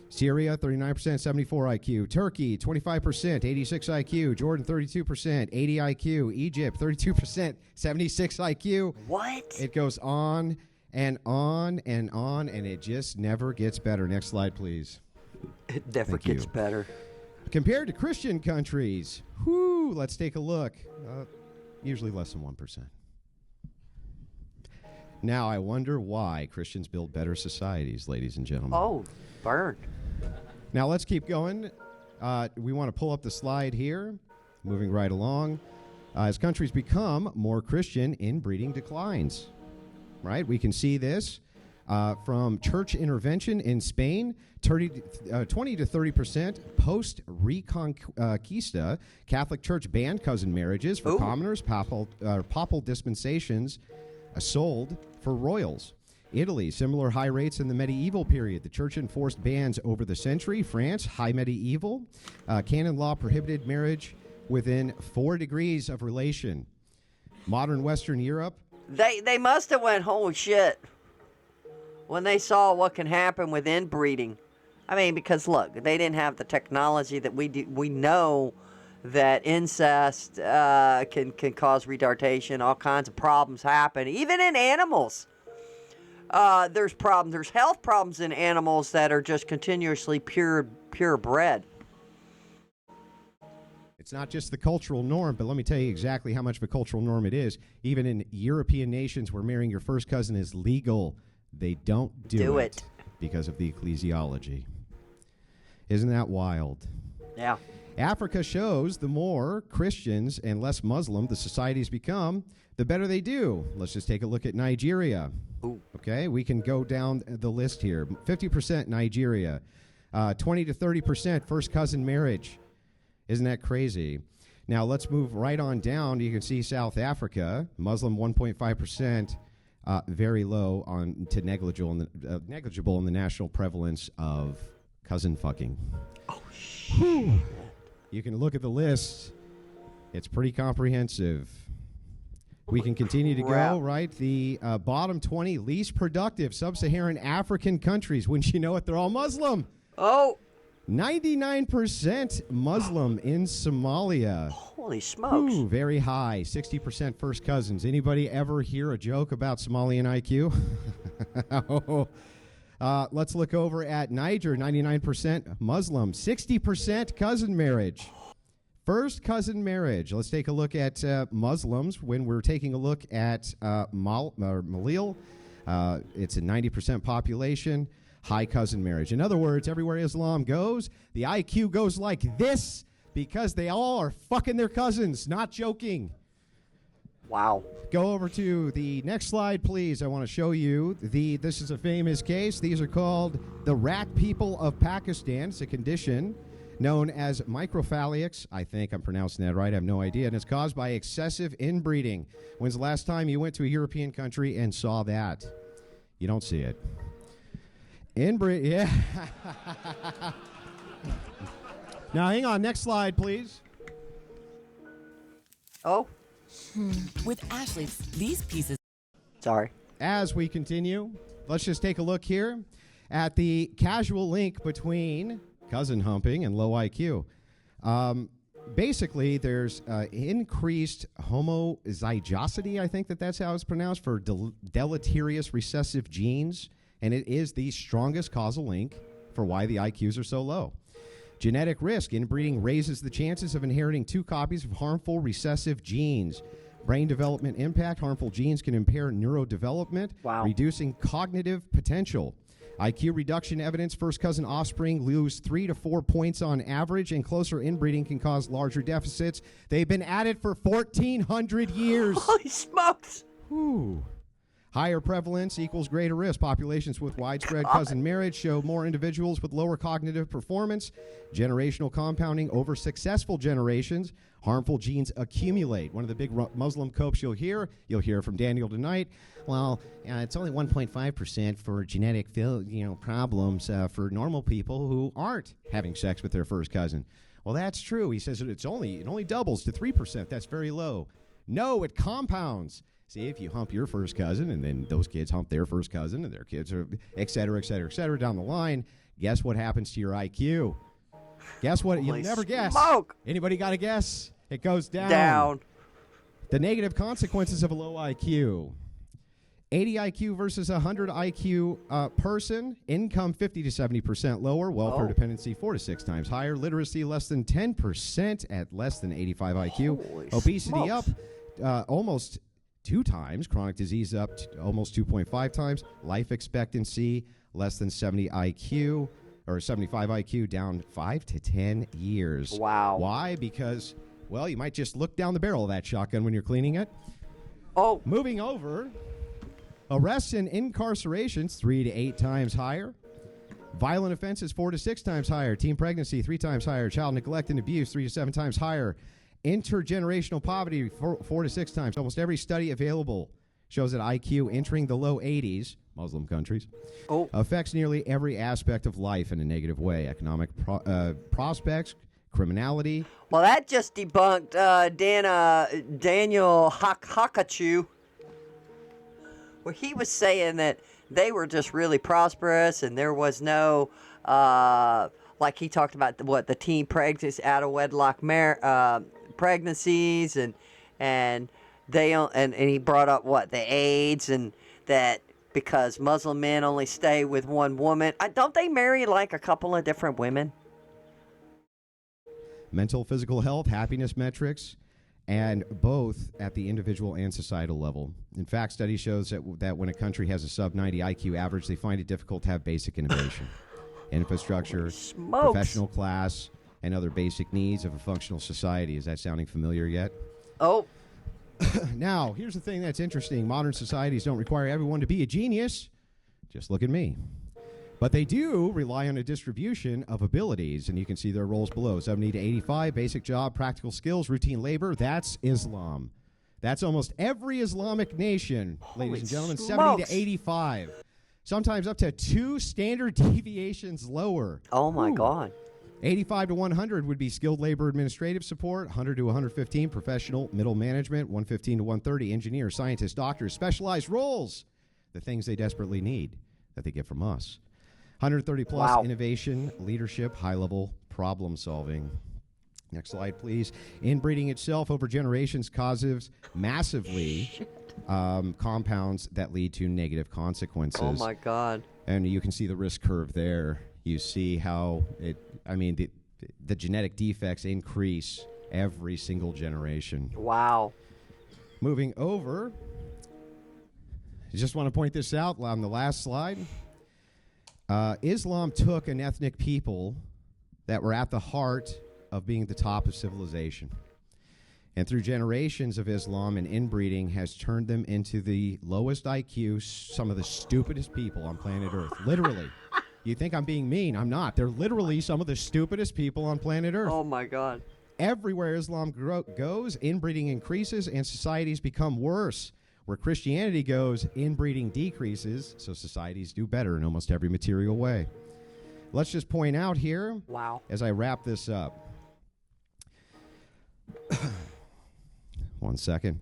Syria, 39%, 74 IQ. Turkey, 25%, 86 IQ. Jordan, 32%, 80 IQ. Egypt, 32%, 76 IQ. What? It goes on and on and on, and it just never gets better. Next slide, please. It never Thank gets you. better. Compared to Christian countries, let's take a look. Usually less than 1%. Now, I wonder why Christians build better societies, ladies and gentlemen. Oh, burn. Now, let's keep going. We want to pull up the slide here, moving right along. As countries become more Christian, inbreeding declines, right? We can see this from church intervention in Spain, 20 to 30% post-Reconquista. Catholic Church banned cousin marriages for commoners, papal dispensations sold for royals. Italy, similar high rates in the medieval period. The church enforced bans over the century. France, high medieval. Canon law prohibited marriage within 4 degrees of relation. Modern Western Europe. They must have went, holy shit, when they saw what can happen with inbreeding. I mean, because look, they didn't have the technology that we do. We know that incest can cause retardation. All kinds of problems happen, even in animals. There's problems. There's health problems in animals that are just continuously purebred. It's not just the cultural norm, but let me tell you exactly how much of a cultural norm it is. Even in European nations where marrying your first cousin is legal, they don't do it because of the ecclesiology. Isn't that wild? Yeah. Africa shows the more Christians and less Muslim the societies become, the better they do. Let's just take a look at Nigeria. Ooh. Okay, we can go down the list here. 50% Nigeria, 20 to 30% first cousin marriage. Isn't that crazy? Now let's move right on down. You can see South Africa, Muslim 1.5%, very low on to negligible in the national prevalence of cousin fucking. Oh shit. You can look at the list. It's pretty comprehensive. We can continue to go, right? The bottom 20 least productive sub-Saharan African countries. Wouldn't you know it? They're all Muslim. Oh. 99% Muslim in Somalia. Holy smokes. Ooh, very high. 60% first cousins. Anybody ever hear a joke about Somalian IQ? Let's look over at Niger. 99% Muslim. 60% cousin marriage. First cousin marriage. Let's take a look at Muslims. When we're taking a look at Malil, it's a 90% population. High cousin marriage. In other words, everywhere Islam goes, the IQ goes like this because they all are fucking their cousins. Not joking. Wow. Go over to the next slide, please. I want to show you this is a famous case. These are called the rat people of Pakistan. It's a condition known as microphalics. I think I'm pronouncing that right. I have no idea. And it's caused by excessive inbreeding. When's the last time you went to a European country and saw that? You don't see it. Inbreed, yeah. Now, hang on. Next slide, please. Oh. With Ashley, these pieces. Sorry. As we continue, let's just take a look here at the casual link between cousin humping and low IQ. Basically, there's increased homozygosity, I think that's how it's pronounced, for deleterious recessive genes, and it is the strongest causal link for why the IQs are so low. Genetic risk. Inbreeding raises the chances of inheriting 2 copies of harmful recessive genes. Brain development impact. Harmful genes can impair neurodevelopment, reducing cognitive potential. IQ reduction evidence. First cousin offspring lose 3 to 4 points on average, and closer inbreeding can cause larger deficits. They've been at it for 1,400 years. Holy smokes. Whew. Higher prevalence equals greater risk. Populations with widespread cousin marriage show more individuals with lower cognitive performance. Generational compounding over successful generations. Harmful genes accumulate. One of the big Muslim copes you'll hear from Daniel tonight. Well, it's only 1.5% for genetic problems for normal people who aren't having sex with their first cousin. Well, that's true. He says that it only doubles to 3%. That's very low. No, it compounds. See, if you hump your first cousin and then those kids hump their first cousin and their kids are et cetera, et cetera, et cetera down the line, guess what happens to your IQ? Guess what? You'll never guess. Smoke. Anybody got a guess? It goes down. Down. The negative consequences of a low IQ. 80 IQ versus 100 IQ person. Income 50 to 70% lower. Welfare dependency 4 to 6 times higher. Literacy less than 10% at less than 85 IQ. Holy Obesity smokes. up almost 2 times. Chronic disease up almost 2.5 times. Life expectancy less than 70 IQ or 75 IQ down 5 to 10 years. Wow. Why? Because, well, you might just look down the barrel of that shotgun when you're cleaning it. Oh. Moving over, arrests and incarcerations 3 to 8 times higher. Violent offenses 4 to 6 times higher. Teen pregnancy 3 times higher. Child neglect and abuse 3 to 7 times higher. Intergenerational poverty 4 to 6 times. Almost every study available shows that IQ entering the low 80s, Muslim countries, affects nearly every aspect of life in a negative way. Economic prospects, criminality. Well, that just debunked Daniel Hakachu, where he was saying that they were just really prosperous and there was no, like he talked about the teen pregnancy, out of wedlock pregnancies, and he brought up the AIDS, and that because Muslim men only stay with one woman. Don't they marry like a couple of different women? Mental, physical health, happiness metrics, and both at the individual and societal level. In fact, study shows that when a country has a sub-90 IQ average, they find it difficult to have basic innovation, infrastructure, professional class, and other basic needs of a functional society. Is that sounding familiar yet? Oh. Now, here's the thing that's interesting. Modern societies don't require everyone to be a genius. Just look at me. But they do rely on a distribution of abilities, and you can see their roles below. 70 to 85, basic job, practical skills, routine labor. That's Islam. That's almost every Islamic nation, ladies and gentlemen. Smokes. 70 to 85. Sometimes up to 2 standard deviations lower. Oh, my God. 85 to 100 would be skilled labor administrative support. 100 to 115, professional middle management. 115 to 130, engineer, scientist, doctors, specialized roles. The things they desperately need that they get from us. 130 plus, innovation, leadership, high-level problem solving. Next slide, please. Inbreeding itself over generations causes massively compounds that lead to negative consequences. Oh, my God. And you can see the risk curve there. You see how the genetic defects increase every single generation. Wow. Moving over, I just want to point this out on the last slide. Islam took an ethnic people that were at the heart of being the top of civilization, and through generations of Islam and inbreeding has turned them into the lowest IQ, some of the stupidest people on planet Earth. Literally. You think I'm being mean. I'm not. They're literally some of the stupidest people on planet Earth. Oh, my God. Everywhere Islam goes, inbreeding increases and societies become worse. Where Christianity goes, inbreeding decreases, so societies do better in almost every material way. Let's just point out here, as I wrap this up. One second.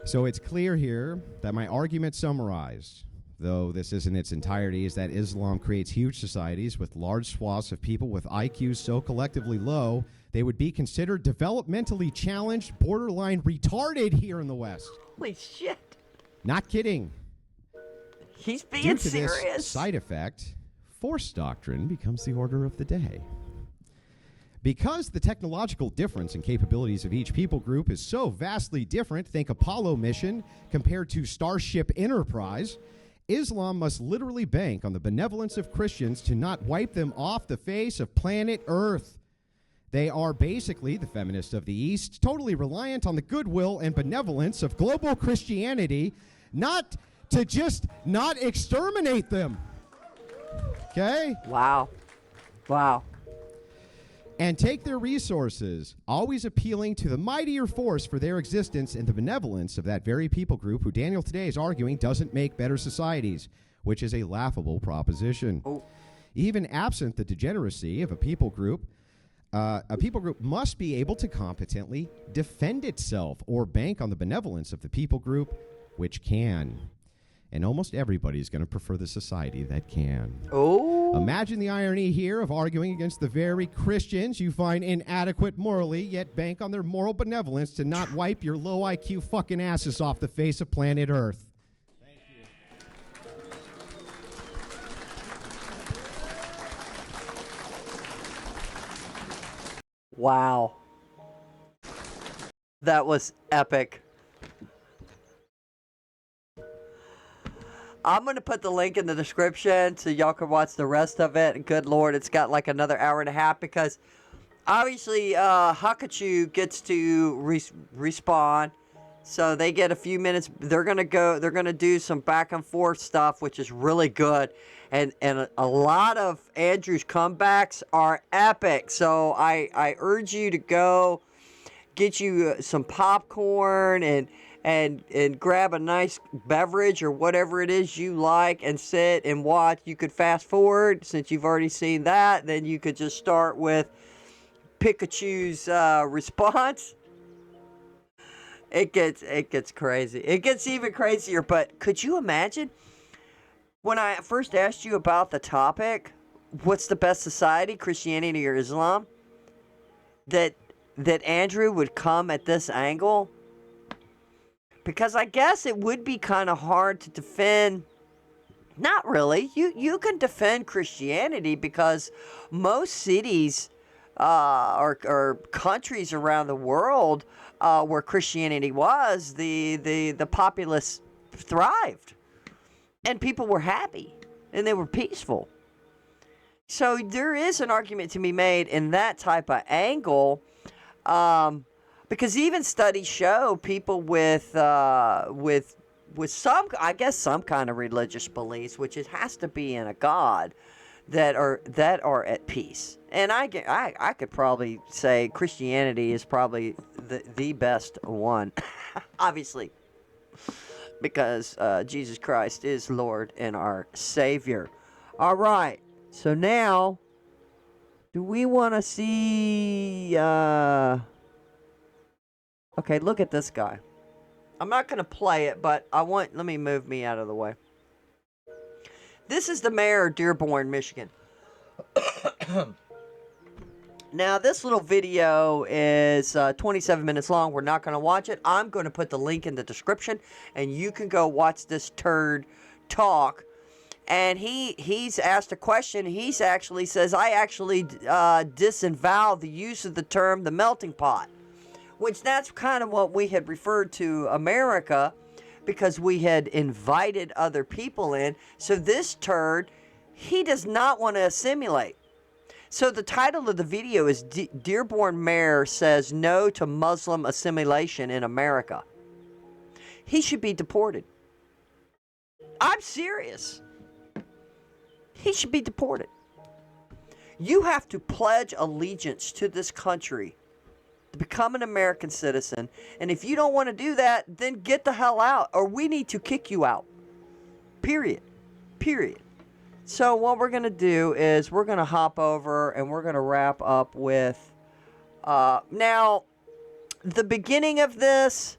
So it's clear here that my argument summarized, though this isn't its entirety, is that Islam creates huge societies with large swaths of people with IQs so collectively low, they would be considered developmentally challenged, borderline retarded here in the West. Holy shit. Not kidding. He's being Due to serious. this side effect, force doctrine becomes the order of the day. Because the technological difference in capabilities of each people group is so vastly different, think Apollo mission compared to Starship Enterprise, Islam must literally bank on the benevolence of Christians to not wipe them off the face of planet Earth. They are basically, the feminists of the East, totally reliant on the goodwill and benevolence of global Christianity, not to just not exterminate them. Okay? Wow. Wow. And take their resources, always appealing to the mightier force for their existence and the benevolence of that very people group who Daniel today is arguing doesn't make better societies, which is a laughable proposition. Oh. Even absent the degeneracy of a people group must be able to competently defend itself or bank on the benevolence of the people group, which can. And almost everybody is going to prefer the society that can. Oh. Imagine the irony here of arguing against the very Christians you find inadequate morally, yet bank on their moral benevolence to not wipe your low IQ fucking asses off the face of planet Earth. Thank you. Wow. That was epic. I'm going to put the link in the description so y'all can watch the rest of it. Good Lord, it's got like another hour and a half because obviously Hakachu gets to respawn. So they get a few minutes. They're going to do some back and forth stuff, which is really good. And a lot of Andrew's comebacks are epic. So I urge you to go get you some popcorn and grab a nice beverage or whatever it is you like and sit and watch. You could fast forward since you've already seen that. Then you could just start with Pikachu's response. It gets crazy. It gets even crazier. But could you imagine when I first asked you about the topic, what's the best society, Christianity or Islam? That Andrew would come at this angle. Because I guess it would be kind of hard to defend. Not really. You can defend Christianity because most cities or countries around the world where Christianity was, the populace thrived. And people were happy. And they were peaceful. So there is an argument to be made in that type of angle. Because even studies show people with some, I guess, some kind of religious beliefs, which it has to be in a God, that are at peace. And I could probably say Christianity is probably the best one, obviously, because Jesus Christ is Lord and our Savior. All right, so now, do we want to see? Okay, look at this guy. I'm not going to play it, but let me move me out of the way. This is the mayor of Dearborn, Michigan. Now, this little video is 27 minutes long. We're not going to watch it. I'm going to put the link in the description, and you can go watch this turd talk. And he's asked a question. He's actually says, I actually disavow the use of the term the melting pot. Which that's kind of what we had referred to America because we had invited other people in. So this turd, he does not want to assimilate. So the title of the video is Dearborn Mayor Says No to Muslim Assimilation in America. He should be deported. I'm serious. He should be deported. You have to pledge allegiance to this country to become an American citizen, and if you don't want to do that, then get the hell out, or we need to kick you out. Period. So what we're going to do is we're going to hop over and we're going to wrap up with now the beginning of this.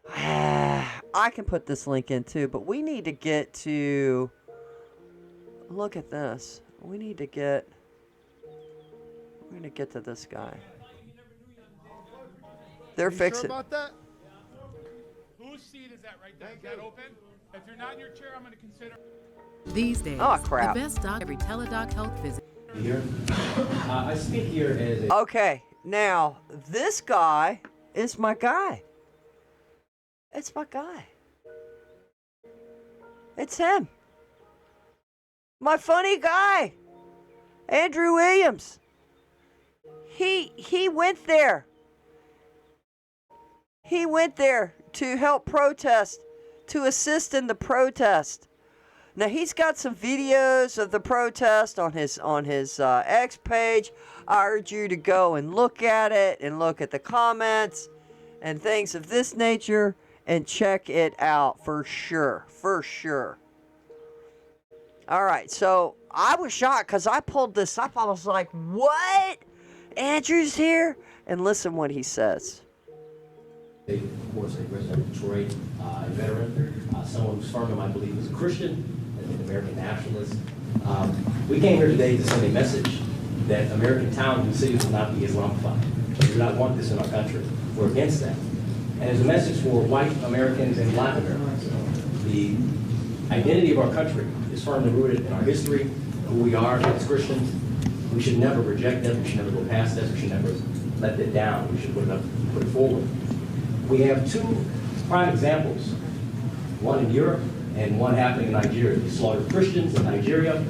I can put this link in too, but we need to get to look at this. We're going to get to this guy. They're fixing. Sure about that? Whose seat is that right there? Is that open? If you're not in your chair, I'm going to consider. These days, oh, crap. The best doc every teledoc health visit. Here. I speak here as a... Okay, now, this guy is my guy. It's my guy. It's him. My funny guy. Andrew Williams. He went there. He went there to help protest to assist in the protest. Now he's got some videos of the protest on his X page. I urge you to go and look at it and look at the comments and things of this nature and check it out for sure. For sure. All right, so I was shocked because I pulled this up. I was like, what? Andrew's here? And listen what he says. Of course, a resident of Detroit, a veteran, someone whose firm, I believe, is a Christian, an American nationalist. We came here today to send a message that American towns and cities will not be Islamified. We do not want this in our country. We're against that. And it's a message for white Americans and black Americans. The identity of our country is firmly rooted in our history, who we are as Christians. We should never reject that. We should never go past that. We should never let that down. We should put it forward. We have two prime examples, one in Europe and one happening in Nigeria. The slaughtered Christians in Nigeria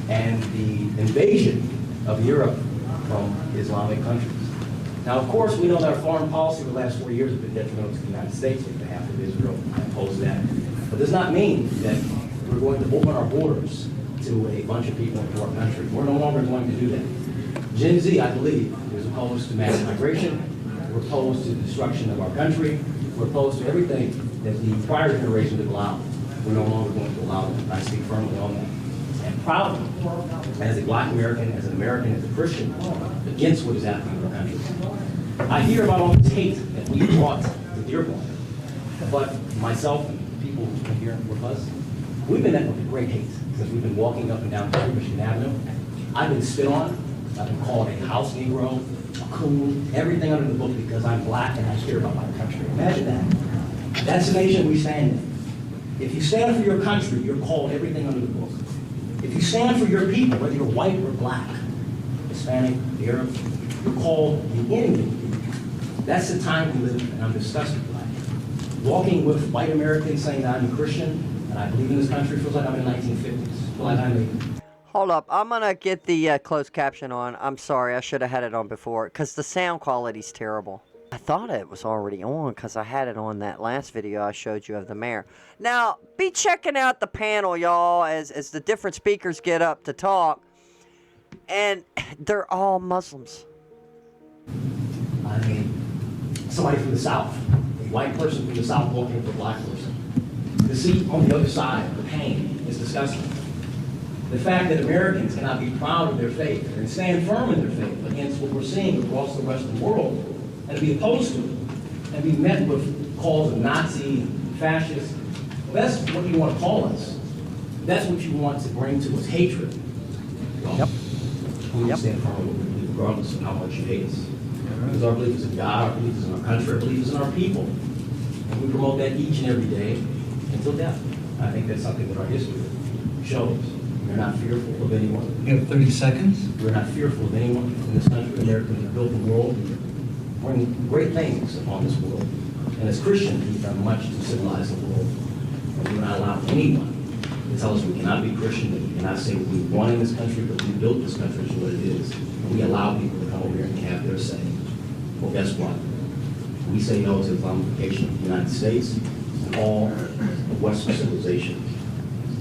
and the invasion of Europe from Islamic countries. Now, of course, we know that our foreign policy for the last 4 years has been detrimental to the United States on behalf of Israel. I oppose that. But does not mean that we're going to open our borders to a bunch of people into our country. We're no longer going to do that. Gen Z, I believe, is opposed to mass migration. We're opposed to the destruction of our country. We're opposed to everything that the prior generation did allow. We're no longer going to allow them. I speak firmly on that. And proudly, as a black American, as a Christian, against what is happening in our country. I hear about all this hate that we brought to Dearborn, but myself and people who've been here with us, we've been met with great hate since we've been walking up and down Michigan Avenue. I've been spit on. I've been called a house Negro, a coon, everything under the book because I'm black and I care about my country. Imagine that. That's the nation we stand in. If you stand for your country, you're called everything under the book. If you stand for your people, whether you're white or black, Hispanic, Arab, you're called the enemy. That's the time we live in, and I'm disgusted by it. Walking with white Americans saying that I'm a Christian and I believe in this country feels like I'm in the 1950s. Feel like I'm a Hold up. I'm going to get the closed caption on. I'm sorry. I should have had it on before because the sound quality's terrible. I thought it was already on because I had it on that last video I showed you of the mayor. Now, be checking out the panel, y'all, as the different speakers get up to talk. And they're all Muslims. I mean, somebody from the South, a white person from the South walking with a black person. To see on the other side the pain is disgusting. The fact that Americans cannot be proud of their faith and stand firm in their faith against what we're seeing across the Western world and to be opposed to it and be met with calls of Nazi, fascist. Well, that's what you want to call us. That's what you want to bring to us, hatred. Well, Yep. We stand firm in what we believe regardless of how much you hate us. Because our belief is in God, our belief is in our country, our belief is in our people. And we promote that each and every day until death. I think that's something that our history shows. We're not fearful of anyone. You have 30 seconds. We're not fearful of anyone in this country. Americans have built the world and bring great things upon this world. And as Christians, we've done much to civilize the world. And we will not allow anyone to tell us we cannot be Christian, that we cannot say what we want in this country, but we built this country to what it is. And we allow people to come over here and have their say. Well, guess what? We say no to Islamification of the United States and all of Western civilization.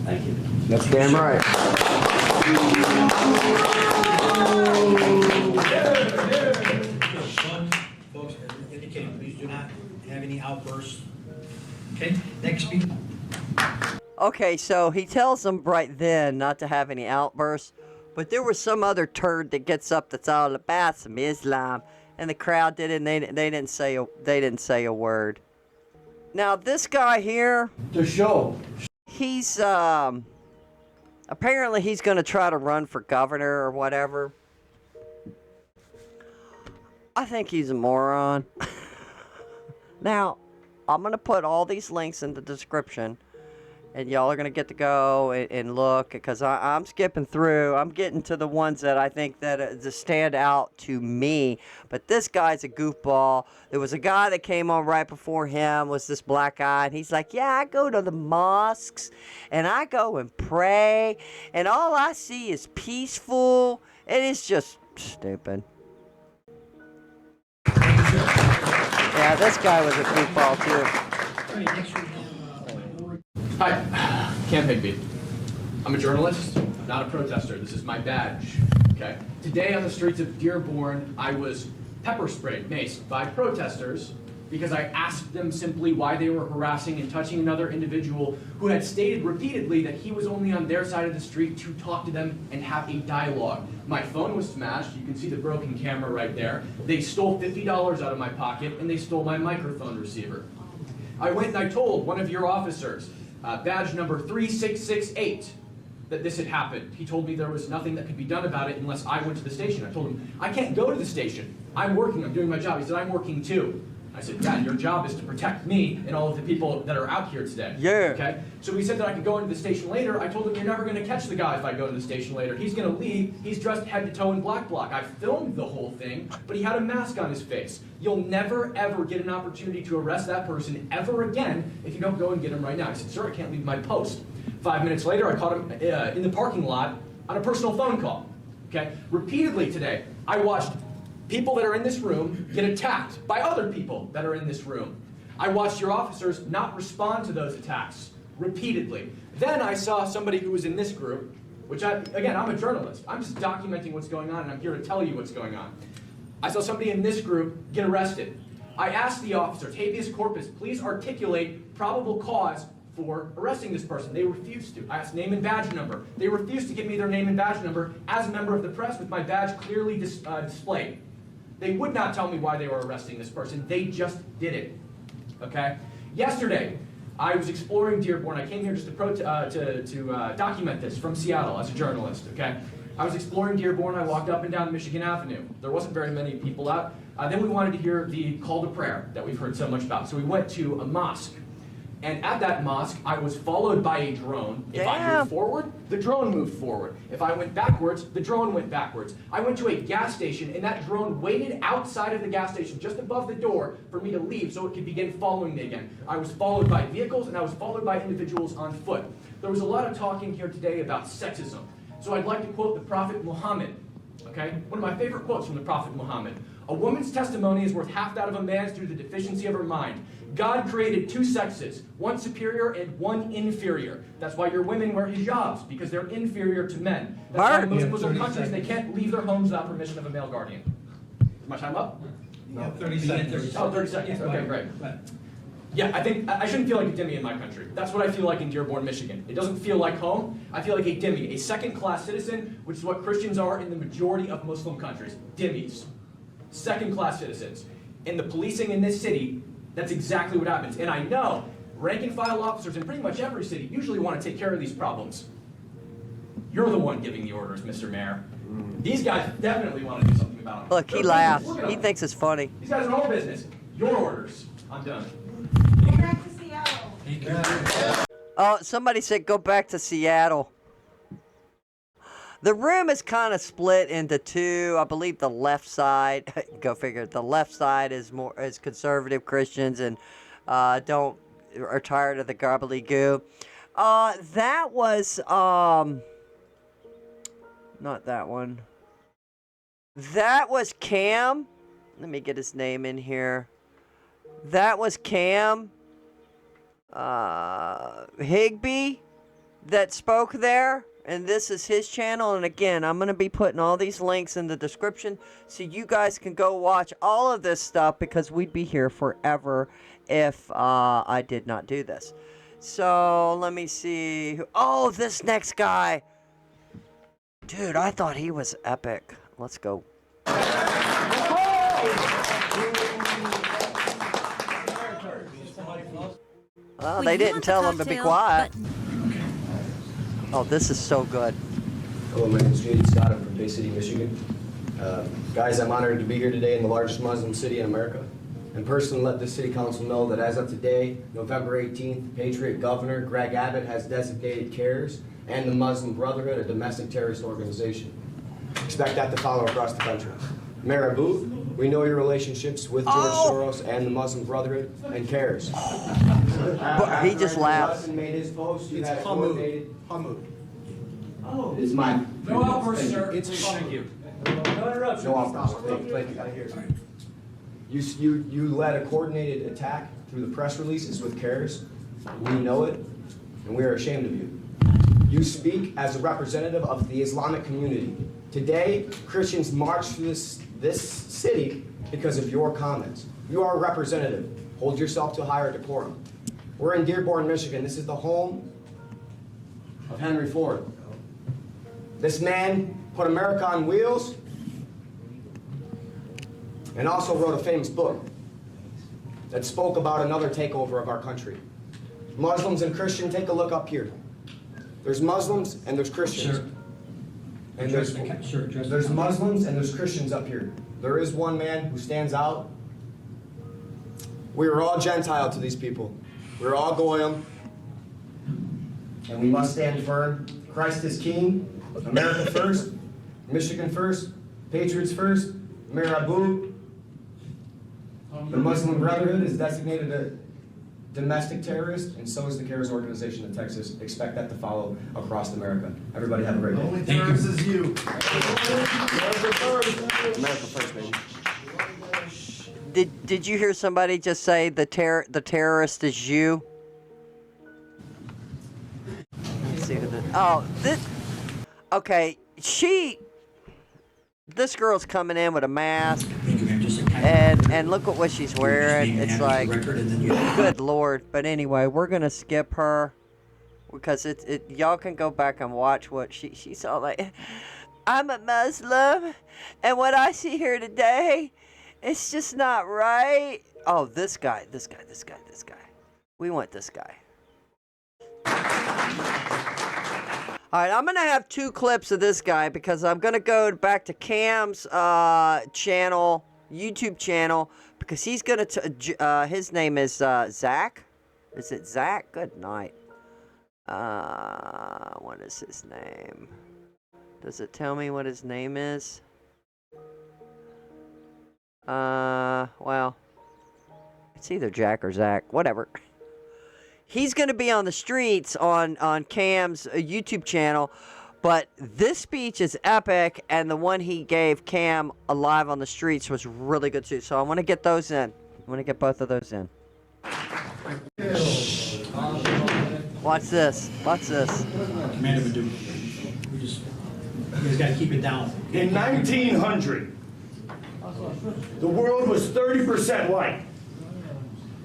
Thank you. That's damn right. Folks, as indicated, please do not have any outbursts. Okay, next speaker. Okay, so he tells them right then not to have any outbursts, but there was some other turd that gets up that's all about some Islam, and the crowd did it, and they didn't say a word. Now this guy here, To show. he's apparently he's going to try to run for governor or whatever. I think he's a moron. Now, I'm going to put all these links in the description. And y'all are going to get to go and look. Because I'm skipping through. I'm getting to the ones that I think that stand out to me. But this guy's a goofball. There was a guy that came on right before him. Was this black guy. And he's like, yeah, I go to the mosques. And I go and pray. And all I see is peaceful. And it's just stupid. Yeah, this guy was a goofball too. Hi, Cam Higby. I'm a journalist, not a protester. This is my badge, okay? Today on the streets of Dearborn, I was pepper sprayed, maced, by protesters because I asked them simply why they were harassing and touching another individual who had stated repeatedly that he was only on their side of the street to talk to them and have a dialogue. My phone was smashed. You can see the broken camera right there. They stole $50 out of my pocket, and they stole my microphone receiver. I went and I told one of your officers, badge number 3668, that this had happened. He told me there was nothing that could be done about it unless I went to the station. I told him, I can't go to the station. I'm working, I'm doing my job. He said, I'm working too. I said, Dad, your job is to protect me and all of the people that are out here today. Yeah. Okay? So he said that I could go into the station later. I told him, you're never going to catch the guy if I go to the station later. He's going to leave. He's dressed head to toe in black bloc. I filmed the whole thing, but he had a mask on his face. You'll never, ever get an opportunity to arrest that person ever again if you don't go and get him right now. I said, sir, I can't leave my post. 5 minutes later, I caught him in the parking lot on a personal phone call. Okay? Repeatedly today, I watched people that are in this room get attacked by other people that are in this room. I watched your officers not respond to those attacks repeatedly. Then I saw somebody who was in this group, which again, I'm a journalist. I'm just documenting what's going on, and I'm here to tell you what's going on. I saw somebody in this group get arrested. I asked the officers, habeas corpus, please articulate probable cause for arresting this person. They refused to. I asked name and badge number. They refused to give me their name and badge number as a member of the press with my badge clearly displayed. They would not tell me why they were arresting this person. They just did it. Okay? Yesterday, I was exploring Dearborn. I came here just to document this from Seattle as a journalist. Okay? I was exploring Dearborn. I walked up and down Michigan Avenue. There wasn't very many people out. Then we wanted to hear the call to prayer that we've heard so much about. So we went to a mosque. And at that mosque, I was followed by a drone. If I moved forward, the drone moved forward. If I went backwards, the drone went backwards. I went to a gas station, and that drone waited outside of the gas station, just above the door, for me to leave so it could begin following me again. I was followed by vehicles, and I was followed by individuals on foot. There was a lot of talking here today about sexism. So I'd like to quote the Prophet Muhammad, okay? One of my favorite quotes from the Prophet Muhammad. A woman's testimony is worth half that of a man's due to the deficiency of her mind. God created two sexes, one superior and one inferior. That's why your women wear hijabs, because they're inferior to men. That's why in most Muslim countries they can't leave their homes without permission of a male guardian. Is my time up? No, 30 seconds. Oh, 30 seconds. Okay, great. Yeah, I think I shouldn't feel like a dhimmi in my country. That's what I feel like in Dearborn, Michigan. It doesn't feel like home. I feel like a dhimmi, a second-class citizen, which is what Christians are in the majority of Muslim countries. Dhimmis. Second-class citizens. And the policing in this city, that's exactly what happens. And I know rank-and-file officers in pretty much every city usually want to take care of these problems. You're the one giving the orders, Mr. Mayor. These guys definitely want to do something about it. Look, he laughs. He thinks it's funny. These guys are all business. Your orders. I'm done. Go back to Seattle. Oh, somebody said go back to Seattle. The room is kind of split into two. I believe the left side, go figure, the left side is conservative Christians and are tired of the gobbledygook. That was not that one. That was Cam. Let me get his name in here. That was Cam Higby that spoke there. And this is his channel. And again, I'm going to be putting all these links in the description so you guys can go watch all of this stuff, because we'd be here forever if I did not do this. So let me see. Oh, this next guy. Dude, I thought he was epic. Let's go. Well, they didn't tell him to be quiet. Oh, this is so good. Hello, my name is J.D. Scott. I'm from Bay City, Michigan. Guys, I'm honored to be here today in the largest Muslim city in America, and personally let the City Council know that as of today, November 18th, Patriot Governor Greg Abbott has designated CARES and the Muslim Brotherhood a domestic terrorist organization. Expect that to follow across the country. Mayor Abu, we know your relationships with George Soros and the Muslim Brotherhood and CARES. But he just laughs. Made his post. You had it coordinated. Hamud. Oh, it's mine. No outburst, sir. Thank you. No interruption. No outburst. Thank you. You led a coordinated attack through the press releases with CARES. We know it. and we are ashamed of you. You speak as a representative of the Islamic community. Today, Christians march through this city because of your comments. You are a representative. Hold yourself to higher decorum. We're in Dearborn, Michigan. This is the home of Henry Ford. This man put America on wheels and also wrote a famous book that spoke about another takeover of our country. Muslims and Christians, take a look up here. There's Muslims and there's Christians. Sir. And there's Muslims and there's Christians up here. There is one man who stands out. We are all Gentile to these people. We're all Goyim. And we must stand firm. Christ is King. America first. Michigan first. Patriots first. Mirabu. The Muslim Brotherhood is designated a domestic terrorist, and so is the CARES organization in Texas. Expect that to follow across America. Everybody have a great day. Only terrorist is you. America first, baby. Did you hear somebody just say the terrorist is you? Let's see who this. Okay, this girl's coming in with a mask, and look at what she's wearing. It's like, good Lord. But anyway, we're gonna skip her because y'all can go back and watch what she's all like. I'm a Muslim, and what I see here today, it's just not right. Oh, this guy. We want this guy. All right, I'm going to have 2 clips of this guy because I'm going to go back to Cam's channel, YouTube channel, because he's going to, his name is Zach. Is it Zach? Good night. What is his name? Does it tell me what his name is? Well, it's either Jack or Zach, whatever. He's going to be on the streets on Cam's YouTube channel, but this speech is epic, and the one he gave Cam live on the streets was really good too. So I want to get those in. I want to get both of those in. Watch this. Watch this. Commander Badu, you guys got to keep it down. In 1900, the world was 30% white.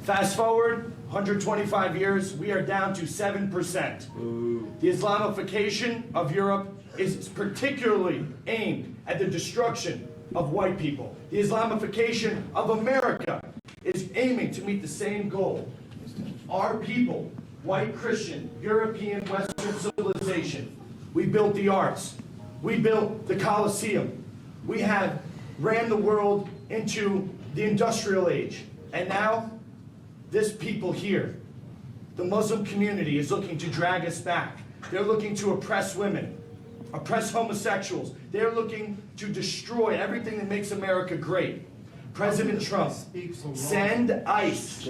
Fast forward 125 years, we are down to 7%. The Islamification of Europe is particularly aimed at the destruction of white people. The Islamification of America is aiming to meet the same goal. Our people, white Christian, European, Western civilization, we built the arts. We built the Colosseum. We have ran the world into the industrial age. And now, this people here, the Muslim community, is looking to drag us back. They're looking to oppress women, oppress homosexuals. They're looking to destroy everything that makes America great. President Trump, send ICE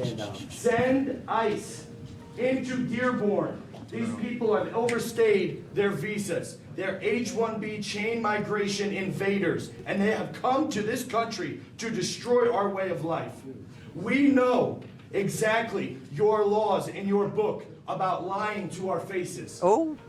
into Dearborn. These people have overstayed their visas. They're H-1B chain migration invaders, and they have come to this country to destroy our way of life. We know exactly your laws in your book about lying to our faces,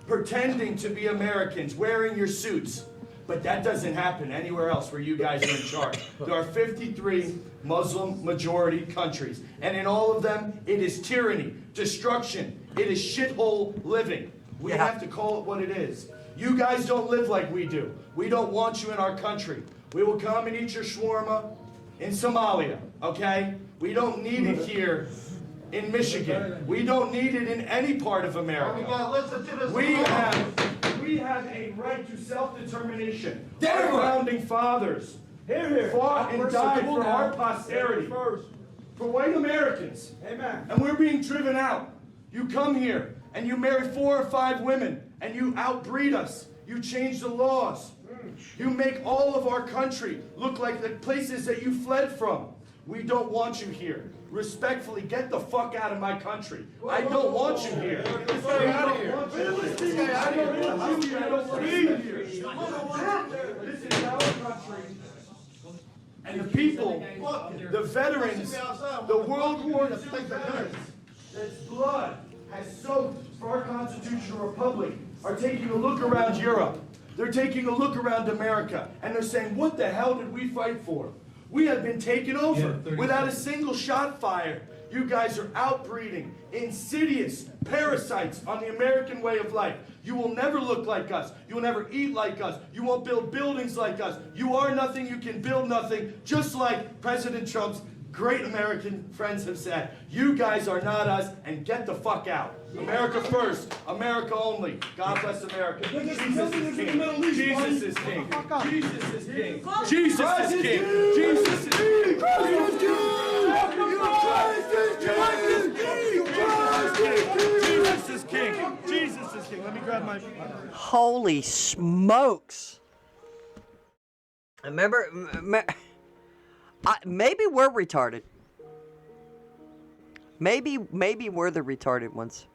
pretending to be Americans, wearing your suits. But that doesn't happen anywhere else where you guys are in charge. There are 53 Muslim majority countries, and in all of them, it is tyranny, destruction, it is shithole living. We have to call it what it is. You guys don't live like we do. We don't want you in our country. We will come and eat your shawarma in Somalia, okay? We don't need it here in Michigan. We don't need it in any part of America. We have a right to self-determination. Our founding fathers fought and died for our posterity, for white Americans. Amen. And we're being driven out. You come here and you marry 4 or 5 women and you outbreed us. You change the laws. You make all of our country look like the places that you fled from. We don't want you here. Respectfully, get the fuck out of my country. I don't want you here. Get out of here. I don't want you here. I don't want you here. This is our country. And the people, the veterans, the World War II veterans, that's blood has soaked for our constitutional republic are taking a look around Europe. They're taking a look around America, and they're saying, what the hell did we fight for? We have been taken over without a single shot fired. You guys are outbreeding insidious parasites on the American way of life. You will never look like us. You will never eat like us. You won't build buildings like us. You are nothing. You can build nothing. Just like President Trump's great American friends have said. You guys are not us, and get the fuck out. America first. America only. God bless America. Jesus is king. Jesus is king. Jesus is king. Jesus is king. Jesus is king. Jesus is king. Jesus is king. Let me grab my... Holy smokes. Remember, maybe we're retarded. Maybe we're the retarded ones.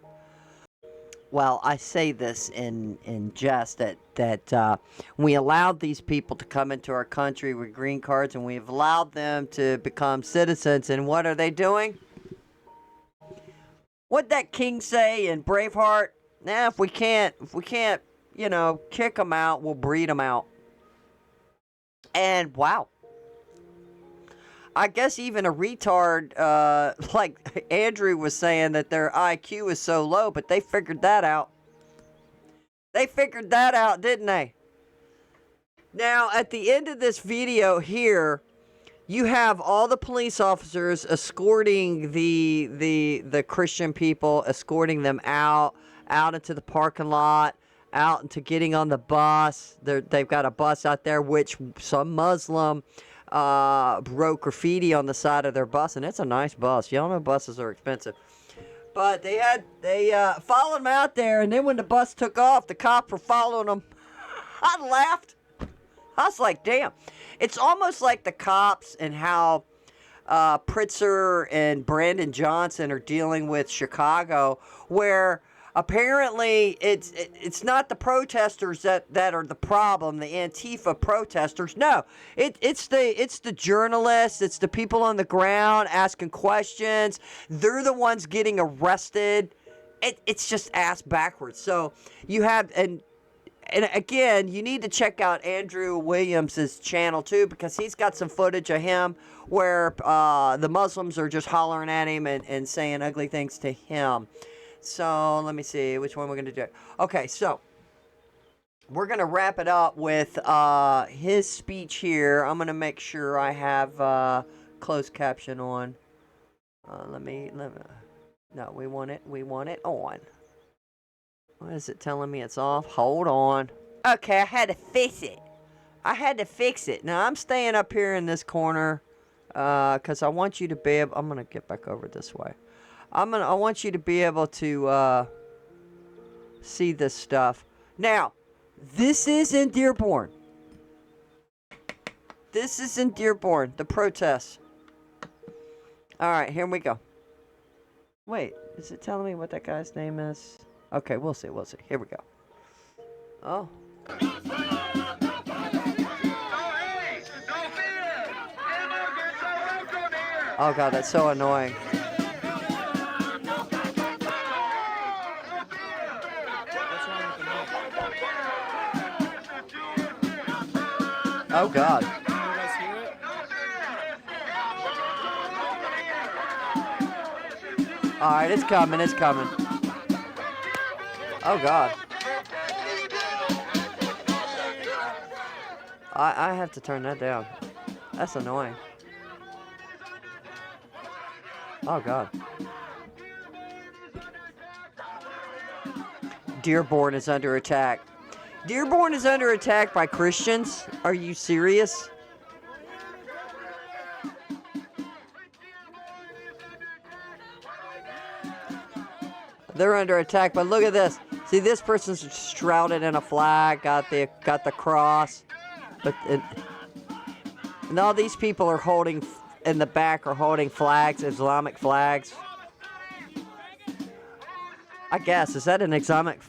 Well, I say this in jest that we allowed these people to come into our country with green cards, and we've allowed them to become citizens. And what are they doing? What'd that king say in Braveheart? Nah, if we can't, you know, kick them out, we'll breed them out. And wow. I guess even a retard, like Andrew was saying, that their IQ is so low, but they figured that out. They figured that out, didn't they? Now, at the end of this video here, you have all the police officers escorting the Christian people, escorting them out into the parking lot, out into getting on the bus. They've got a bus out there, which some Muslim wrote graffiti on the side of their bus, and it's a nice bus. Y'all know buses are expensive. But they followed them out there, and then when the bus took off, the cops were following them. I laughed. I was like, damn. It's almost like the cops and how Pritzker and Brandon Johnson are dealing with Chicago, where apparently it's not the protesters that are the problem, the Antifa protesters. No, it's the journalists, it's the people on the ground asking questions. They're the ones getting arrested. It's just ass backwards. So you have and again, you need to check out Andrew Williams' channel too, because he's got some footage of him where the Muslims are just hollering at him and saying ugly things to him. So let me see which one we're going to do. Okay, so we're going to wrap it up with his speech here. I'm going to make sure I have closed caption on. Let me. No, we want it on. What is it telling me it's off? Hold on. Okay, I had to fix it. Now, I'm staying up here in this corner because I want you to be able... I'm going to get back over this way. I want you to be able to see this stuff. Now, this is in Dearborn. This is in Dearborn, the protests. All right, here we go. Wait, is it telling me what that guy's name is? Okay, we'll see. Here we go. Oh. Oh, God, that's so annoying. Oh, God. All right, it's coming. Oh, God. I have to turn that down. That's annoying. Oh, God. Dearborn is under attack. Dearborn is under attack by Christians? Are you serious? They're under attack, but look at this. See, this person's shrouded in a flag, got the cross, but and all these people are holding in the back are holding flags, Islamic flags. I guess is that an Islamic?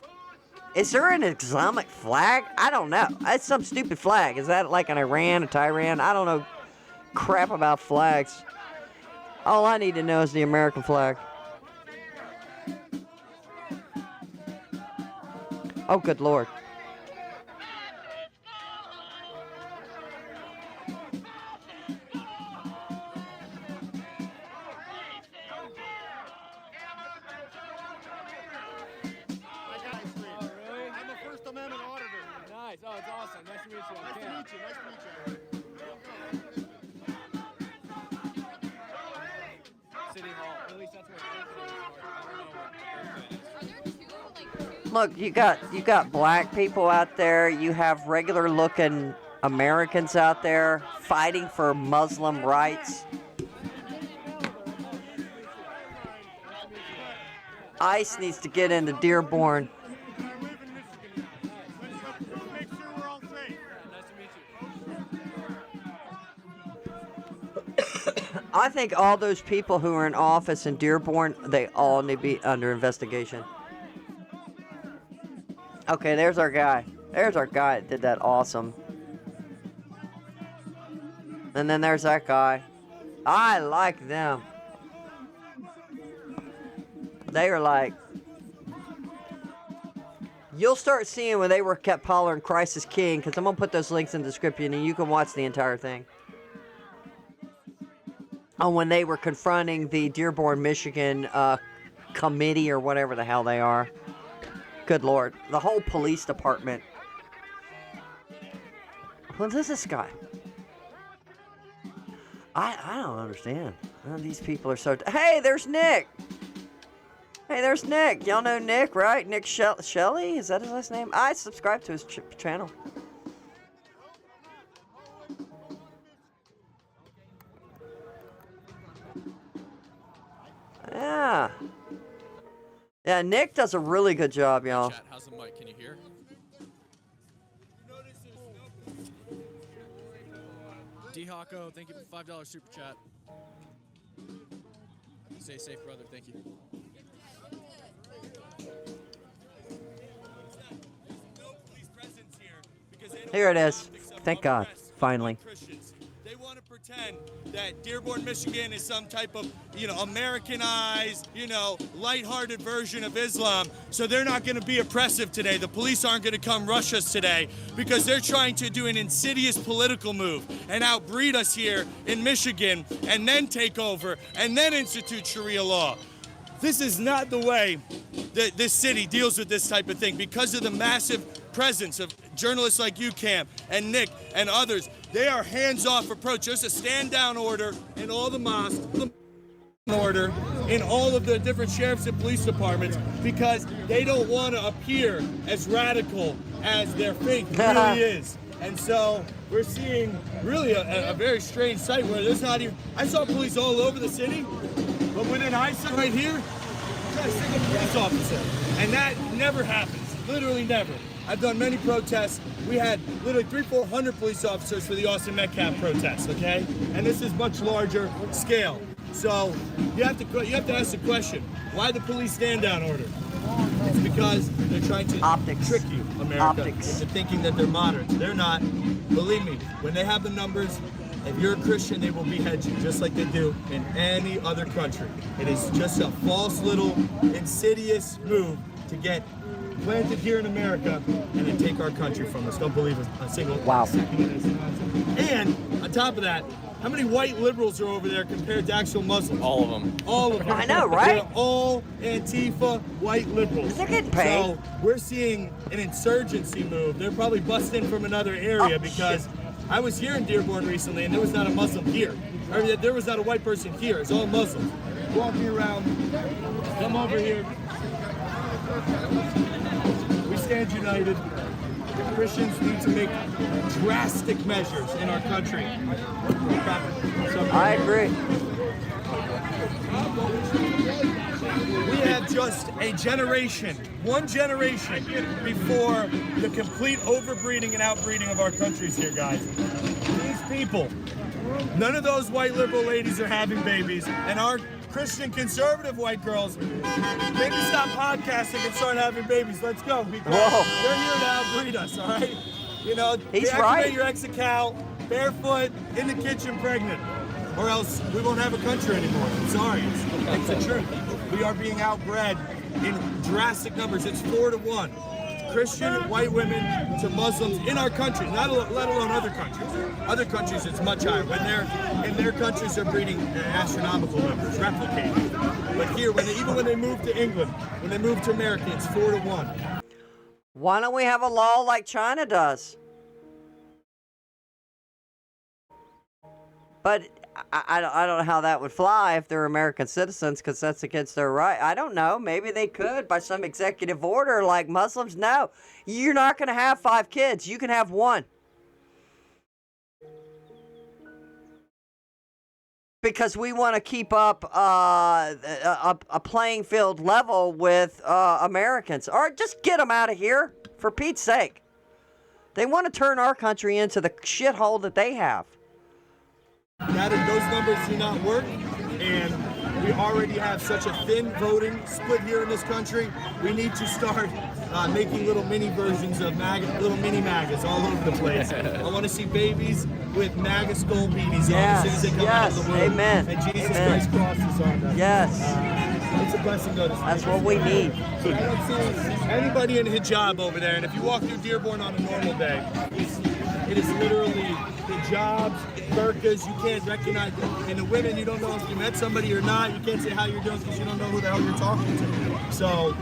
Is there an Islamic flag? I don't know. It's some stupid flag. Is that like an Iran, a Tehran? I don't know crap about flags. All I need to know is the American flag. Oh, good Lord. I'm a First Amendment auditor. Nice. Oh, it's awesome. Nice to meet you. Nice to meet you. Nice to meet you. City Hall. At least that's where Look, you got black people out there. You have regular looking Americans out there fighting for Muslim rights. ICE needs to get into Dearborn. I think all those people who are in office in Dearborn, they all need to be under investigation. Okay, there's our guy. There's our guy that did that awesome. And then there's that guy. I like them. They are like... You'll start seeing when they were kept hollering Christ is King, because I'm going to put those links in the description and you can watch the entire thing. Oh, when they were confronting the Dearborn, Michigan committee or whatever the hell they are. Good Lord. The whole police department. What is this guy? I don't understand. These people are so... Hey, there's Nick! Hey, there's Nick. Y'all know Nick, right? Nick Shelley? Is that his last name? I subscribe to his channel. Yeah. Yeah, Nick does a really good job, y'all. Chat, how's the mic? Can you hear? D Hawko, thank you for $5 super chat. Stay safe, brother. Thank you. Here it is. Thank God. Finally. They want to pretend that Dearborn, Michigan is some type of, Americanized, lighthearted version of Islam. So they're not going to be oppressive today. The police aren't going to come rush us today because they're trying to do an insidious political move and outbreed us here in Michigan and then take over and then institute Sharia law. This is not the way that this city deals with this type of thing because of the massive presence of journalists like you, Cam, and Nick, and others. They are hands-off approach. There's a stand-down order in all the mosques, order in all of the different sheriffs and police departments because they don't want to appear as radical as their faith really is. And so we're seeing really a very strange sight where there's not even... I saw police all over the city, but within eyesight right here, there's a single police officer. And that never happens, literally never. I've done many protests. We had literally 300-400 police officers for the Austin Metcalf protest, okay? And this is much larger scale. So you have to ask the question, why the police stand-down order? It's because they're trying to trick you, America, into thinking that they're moderates. They're not. Believe me, when they have the numbers, if you're a Christian, they will behead you, just like they do in any other country. It is just a false little insidious move to get planted here in America and then take our country from us. Don't believe a single second of this. And on top of that, how many white liberals are over there compared to actual Muslims? All of them. All of them. I know, right? They're all Antifa white liberals. They're getting paid. So we're seeing an insurgency move. They're probably busting from another area because I was here in Dearborn recently and there was not a Muslim here. Or there was not a white person here. It's all Muslims. Walking around, come over here. We stand united. Christians need to make drastic measures in our country. I agree. We have just a generation, one generation, before the complete overbreeding and outbreeding of our countries here, guys. These people, none of those white liberal ladies are having babies, and our Christian conservative white girls, they can stop podcasting and start having babies. Let's go. Because they're here to outbreed us, all right? He's deactivate right. your ex-account, barefoot, in the kitchen, pregnant. Or else we won't have a country anymore. I'm sorry. It's the truth. We are being outbred in drastic numbers. It's 4-1. Christian white women to Muslims in our country, let alone other countries. Other countries, it's much higher. When in their countries, they're breeding astronomical numbers, replicating. But here, even when they move to England, when they move to America, it's 4-1. Why don't we have a law like China does? But I don't know how that would fly if they're American citizens, because that's against their right. I don't know. Maybe they could by some executive order like Muslims. No, you're not going to have 5 kids. You can have 1. Because we want to keep up a playing field level with Americans. Or just get them out of here, for Pete's sake. They want to turn our country into the shithole that they have. Those numbers do not work, and we already have such a thin voting split here in this country. We need to start making little mini versions of little mini MAGAs all over the place. I want to see babies with MAGA skull beanies on as soon as they come out of the womb. Amen. And Jesus Amen. Christ crosses on them. Yes. It's a blessing, though. That's what we need. I don't see anybody in hijab over there, and if you walk through Dearborn on a normal day, it is literally hijabs, burqas. You can't recognize them. And the women, you don't know if you met somebody or not. You can't say how you're doing because you don't know who the hell you're talking to. So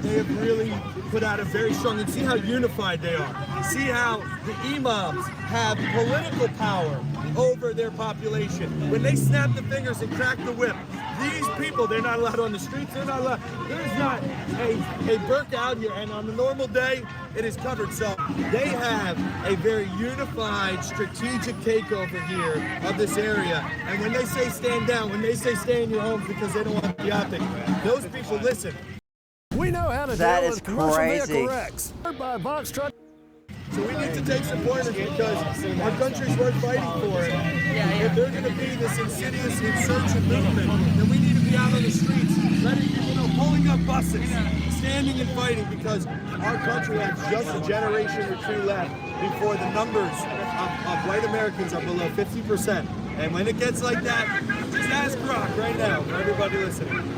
they have really put out a very strong, and see how unified they are. See how the imams have political power over their population. When they snap the fingers and crack the whip, these people, they're not allowed on the streets. They're not allowed. There's not a burqa out here, and on a normal day, it is covered. So they have a very unified, strategic takeover here of this area. And when they say stand down, when they say stay in your homes because they don't want to be out there, those people listen. We know how to That deal is with commercial crazy. vehicle wrecks. By box truck. So we need to take some pointers because our country's worth fighting for it. If they're going to be this insidious insurgent movement, then we need to be out on the streets, letting people know, pulling up buses, standing and fighting, because our country has just a generation or two left before the numbers of white Americans are below 50%. And when it gets like that, just ask Rock right now for everybody listening.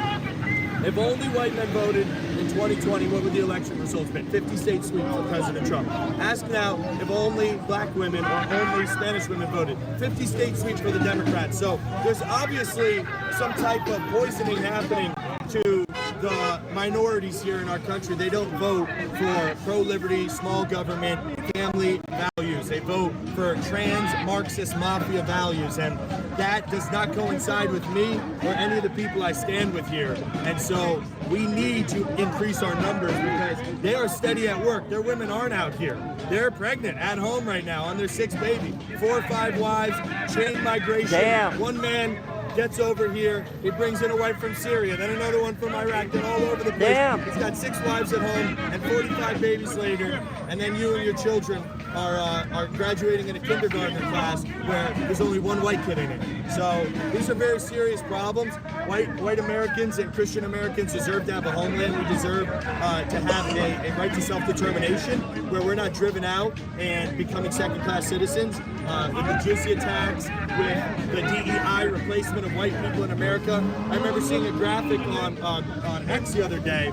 If only white men voted in 2020, what would the election results been? 50 state sweep for President Trump. Ask now if only black women or only Spanish women voted. 50 state sweep for the Democrats. So there's obviously some type of poisoning happening to the minorities here in our country. They don't vote for pro-liberty, small government, family values. They vote for trans Marxist mafia values, and that does not coincide with me or any of the people I stand with here. And so we need to increase our numbers because they are steady at work. Their women aren't out here. They're pregnant at home right now on their 6th baby. 4 or 5 wives, chain migration. Damn. One man gets over here, he brings in a wife from Syria, then another one from Iraq, then all over the place. Damn. He's got 6 wives at home and 45 babies later, and then you and your children are graduating in a kindergarten class where there's only one white kid in it. So these are very serious problems. White Americans and Christian Americans deserve to have a homeland. We deserve to have a right to self-determination where we're not driven out and becoming second-class citizens. With the jizya tax, with the DEI replacement of white people in America. I remember seeing a graphic on X the other day.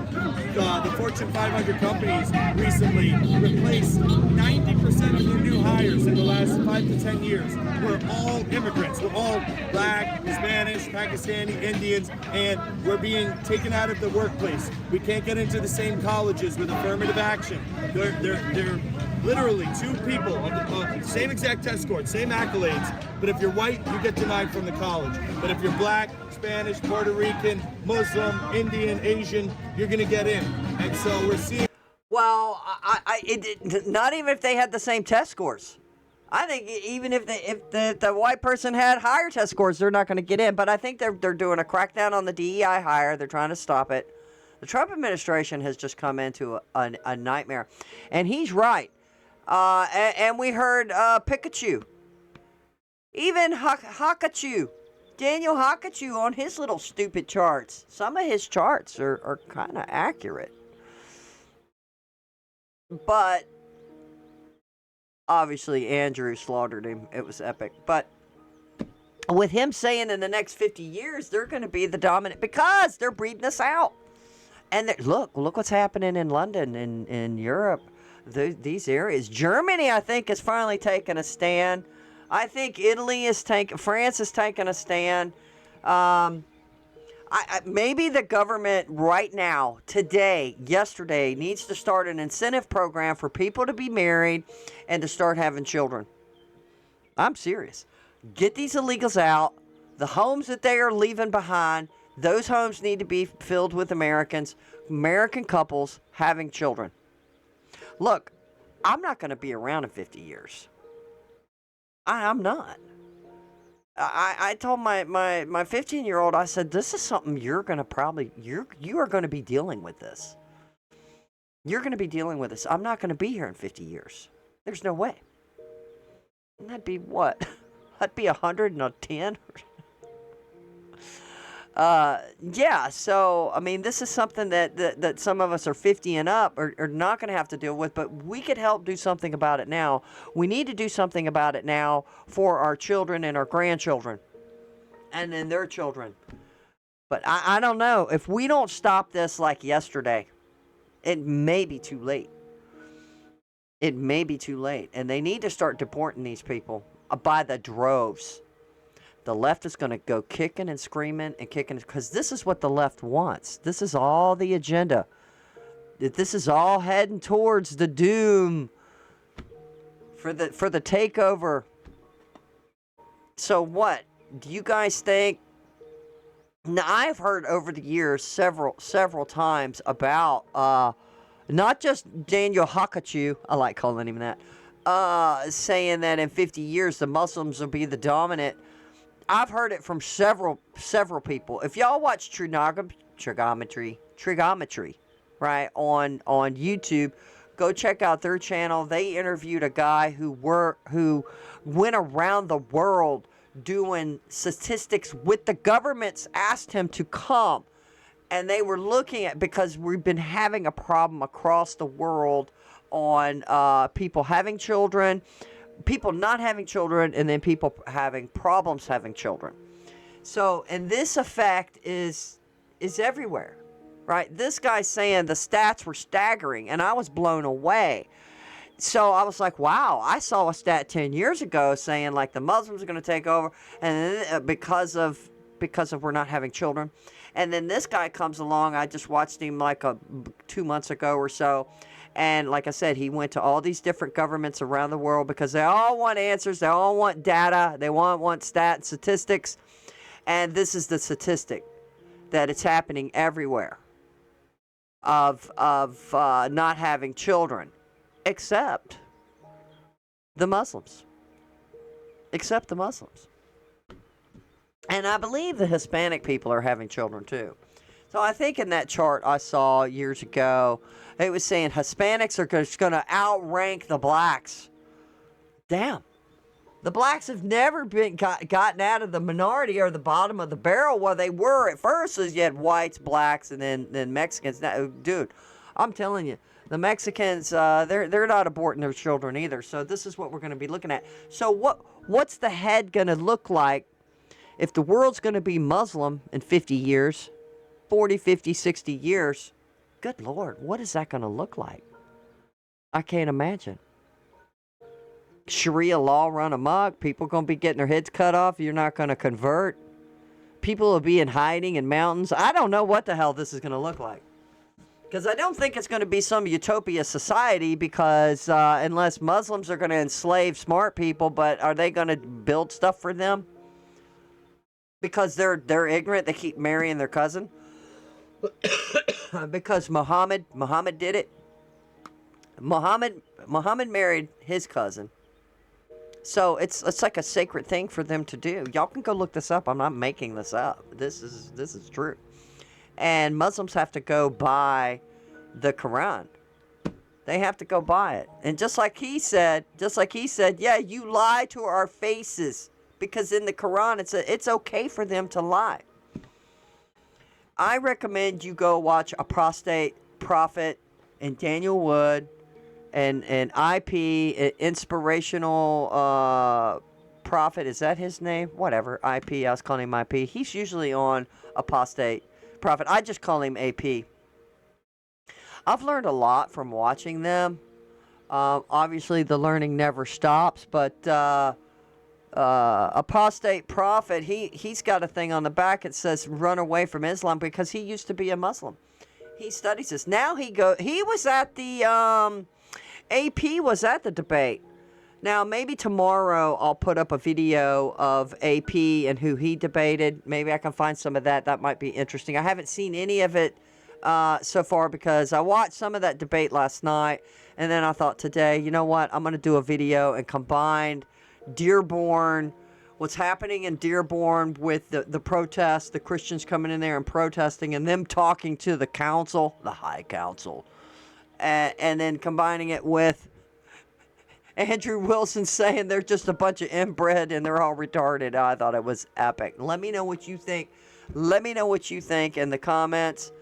The Fortune 500 companies recently replaced 90% of their new hires in the last 5 to 10 years. We're all immigrants. We're all black, Spanish, Pakistani, Indians, and we're being taken out of the workplace. We can't get into the same colleges with affirmative action. They're literally 2 people on the same exact test score, same accolades, but if you're white, you get denied from the college. But if you're black, Spanish, Puerto Rican, Muslim, Indian, Asian, you're gonna get in. And so we're seeing... Well, not even if they had the same test scores. I think even if the white person had higher test scores, they're not going to get in. But I think they're doing a crackdown on the DEI hire. They're trying to stop it. The Trump administration has just come into a nightmare, and he's right. And we heard Pikachu, even Hakachu, Daniel Hakachu on his little stupid charts. Some of his charts are kind of accurate. But obviously Andrew slaughtered him. It was epic. But with him saying in the next 50 years they're going to be the dominant because they're breeding us out. And look what's happening in London and in Europe, these areas. Germany, I think, is finally taking a stand. I think France is taking a stand. Maybe the government right now, today, yesterday, needs to start an incentive program for people to be married and to start having children. I'm serious. Get these illegals out. The homes that they are leaving behind, those homes need to be filled with Americans, American couples having children. Look, I'm not going to be around in 50 years. I'm not. I told my 15-year-old, I said, this is something you're going to you are going to be dealing with this. You're going to be dealing with this. I'm not going to be here in 50 years. There's no way. And that'd be what? That'd be 110? Yeah, so, I mean, this is something that some of us are 50 and up are not going to have to deal with, but we could help do something about it now. We need to do something about it now for our children and our grandchildren and then their children. But I don't know. If we don't stop this like yesterday, it may be too late. It may be too late. And they need to start deporting these people by the droves. The left is going to go kicking and screaming and kicking because this is what the left wants. This is all the agenda. This is all heading towards the doom for the takeover. So what? Do you guys think? Now, I've heard over the years several times about not just Daniel Hakachu, I like calling him that, saying that in 50 years the Muslims will be the dominant. I've heard it from several people. If y'all watch trigonometry, right, on YouTube, go check out their channel. They interviewed a guy who went around the world doing statistics with the governments, asked him to come. And they were looking at, because we've been having a problem across the world on people having children, people not having children, and then people having problems having children. So, and this effect is everywhere, right? This guy's saying the stats were staggering, and I was blown away. So I was like, wow, I saw a stat 10 years ago saying like the Muslims are going to take over, and then, because of we're not having children. And then this guy comes along. I just watched him like 2 months ago or so. And like I said, he went to all these different governments around the world because they all want answers. They all want data. They want statistics. And this is the statistic that it's happening everywhere of not having children, except the Muslims. Except the Muslims. And I believe the Hispanic people are having children too. So I think in that chart I saw years ago, it was saying Hispanics are just going to outrank the blacks. Damn. The blacks have never been gotten out of the minority or the bottom of the barrel where they were at first. As you had whites, blacks, and then Mexicans. Now, dude, I'm telling you, the Mexicans, they're not aborting their children either. So this is what we're going to be looking at. So what's the head going to look like if the world's going to be Muslim in 50 years, 40, 50, 60 years? Good Lord, what is that going to look like? I can't imagine. Sharia law run amok. People going to be getting their heads cut off. You're not going to convert. People will be in hiding in mountains. I don't know what the hell this is going to look like. Because I don't think it's going to be some utopia society because unless Muslims are going to enslave smart people, but are they going to build stuff for them? Because they're ignorant. They keep marrying their cousin. Because Muhammad did it. Muhammad married his cousin. So it's like a sacred thing for them to do. Y'all can go look this up. I'm not making this up. This is true. And Muslims have to go buy the Quran. They have to go buy it. And just like he said, yeah, you lie to our faces. Because in the Quran, it's okay for them to lie. I recommend you go watch Apostate Prophet and Daniel Wood and IP, Inspirational Prophet. Is that his name? Whatever. IP, I was calling him IP. He's usually on Apostate Prophet. I just call him AP. I've learned a lot from watching them. Obviously, the learning never stops, but Apostate Prophet, he's got a thing on the back that says run away from Islam because he used to be a Muslim. He studies this. Now he was at the, AP was at the debate. Now, maybe tomorrow I'll put up a video of AP and who he debated. Maybe I can find some of that. That might be interesting. I haven't seen any of it so far because I watched some of that debate last night. And then I thought today, you know what? I'm going to do a video and combine Dearborn, what's happening in Dearborn with the protests, the Christians coming in there and protesting, and them talking to the council, the high council. And then combining it with Andrew Wilson saying they're just a bunch of inbred and they're all retarded. I thought it was epic. Let me know what you think. Let me know what you think in the comments.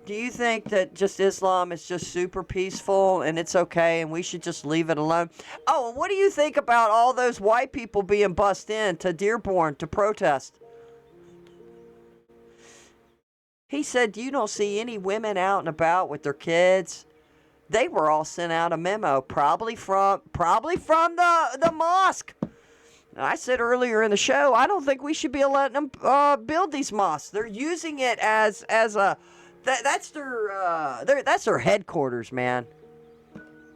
Do you think that just Islam is just super peaceful and it's okay and we should just leave it alone? Oh, and what do you think about all those white people being bussed in to Dearborn to protest? He said you don't see any women out and about with their kids. They were all sent out a memo, probably from the mosque. I said earlier in the show, I don't think we should be letting them build these mosques. They're using it as a that's their headquarters, man.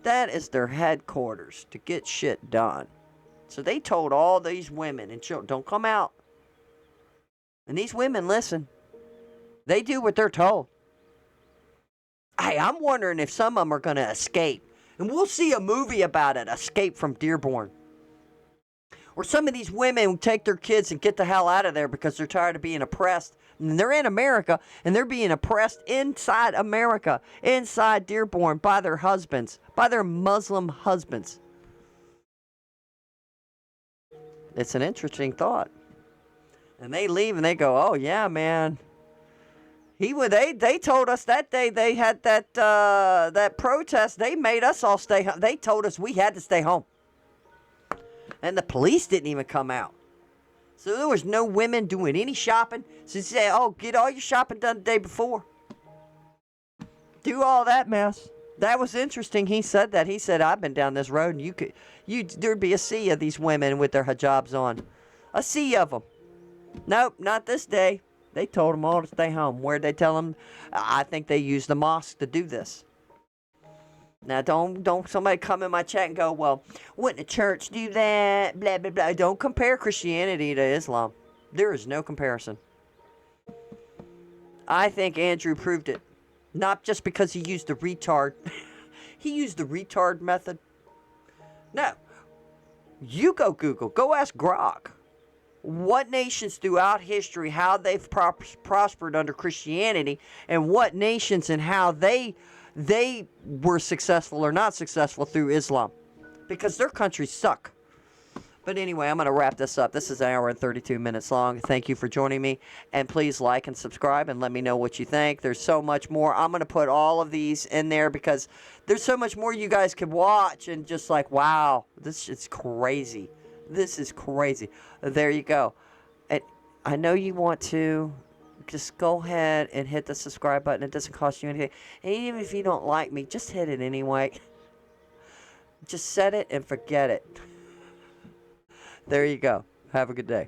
That is their headquarters to get shit done. So they told all these women and children, don't come out. And these women listen. They do what they're told. Hey, I'm wondering if some of them are going to escape. And we'll see a movie about it, Escape from Dearborn. Or some of these women take their kids and get the hell out of there because they're tired of being oppressed. And they're in America, and they're being oppressed inside America, inside Dearborn, by their husbands, by their Muslim husbands. It's an interesting thought. And they leave and they go, oh, yeah, man. They told us that day they had that protest. They made us all stay home. They told us we had to stay home. And the police didn't even come out. So there was no women doing any shopping. So you say, oh, get all your shopping done the day before. Do all that mess. That was interesting. He said that. He said, I've been down this road and there'd be a sea of these women with their hijabs on. A sea of them. Nope, not this day. They told them all to stay home. Where'd they tell them? I think they used the mosque to do this. Now, don't somebody come in my chat and go, well, wouldn't the church do that? Blah, blah, blah. Don't compare Christianity to Islam. There is no comparison. I think Andrew proved it. Not just because he used the retard. He used the retard method. No. You go Google. Go ask Grok. What nations throughout history, how they've prospered under Christianity, and what nations and how they were successful or not successful through Islam. Because their countries suck. But anyway, I'm going to wrap this up. This is an hour and 32 minutes long. Thank you for joining me. And please like and subscribe and let me know what you think. There's so much more. I'm going to put all of these in there because there's so much more you guys could watch and just like, wow, this is crazy. This is crazy. There you go. And I know you want to just go ahead and hit the subscribe button. It doesn't cost you anything. And even if you don't like me, just hit it anyway. Just set it and forget it. There you go. Have a good day.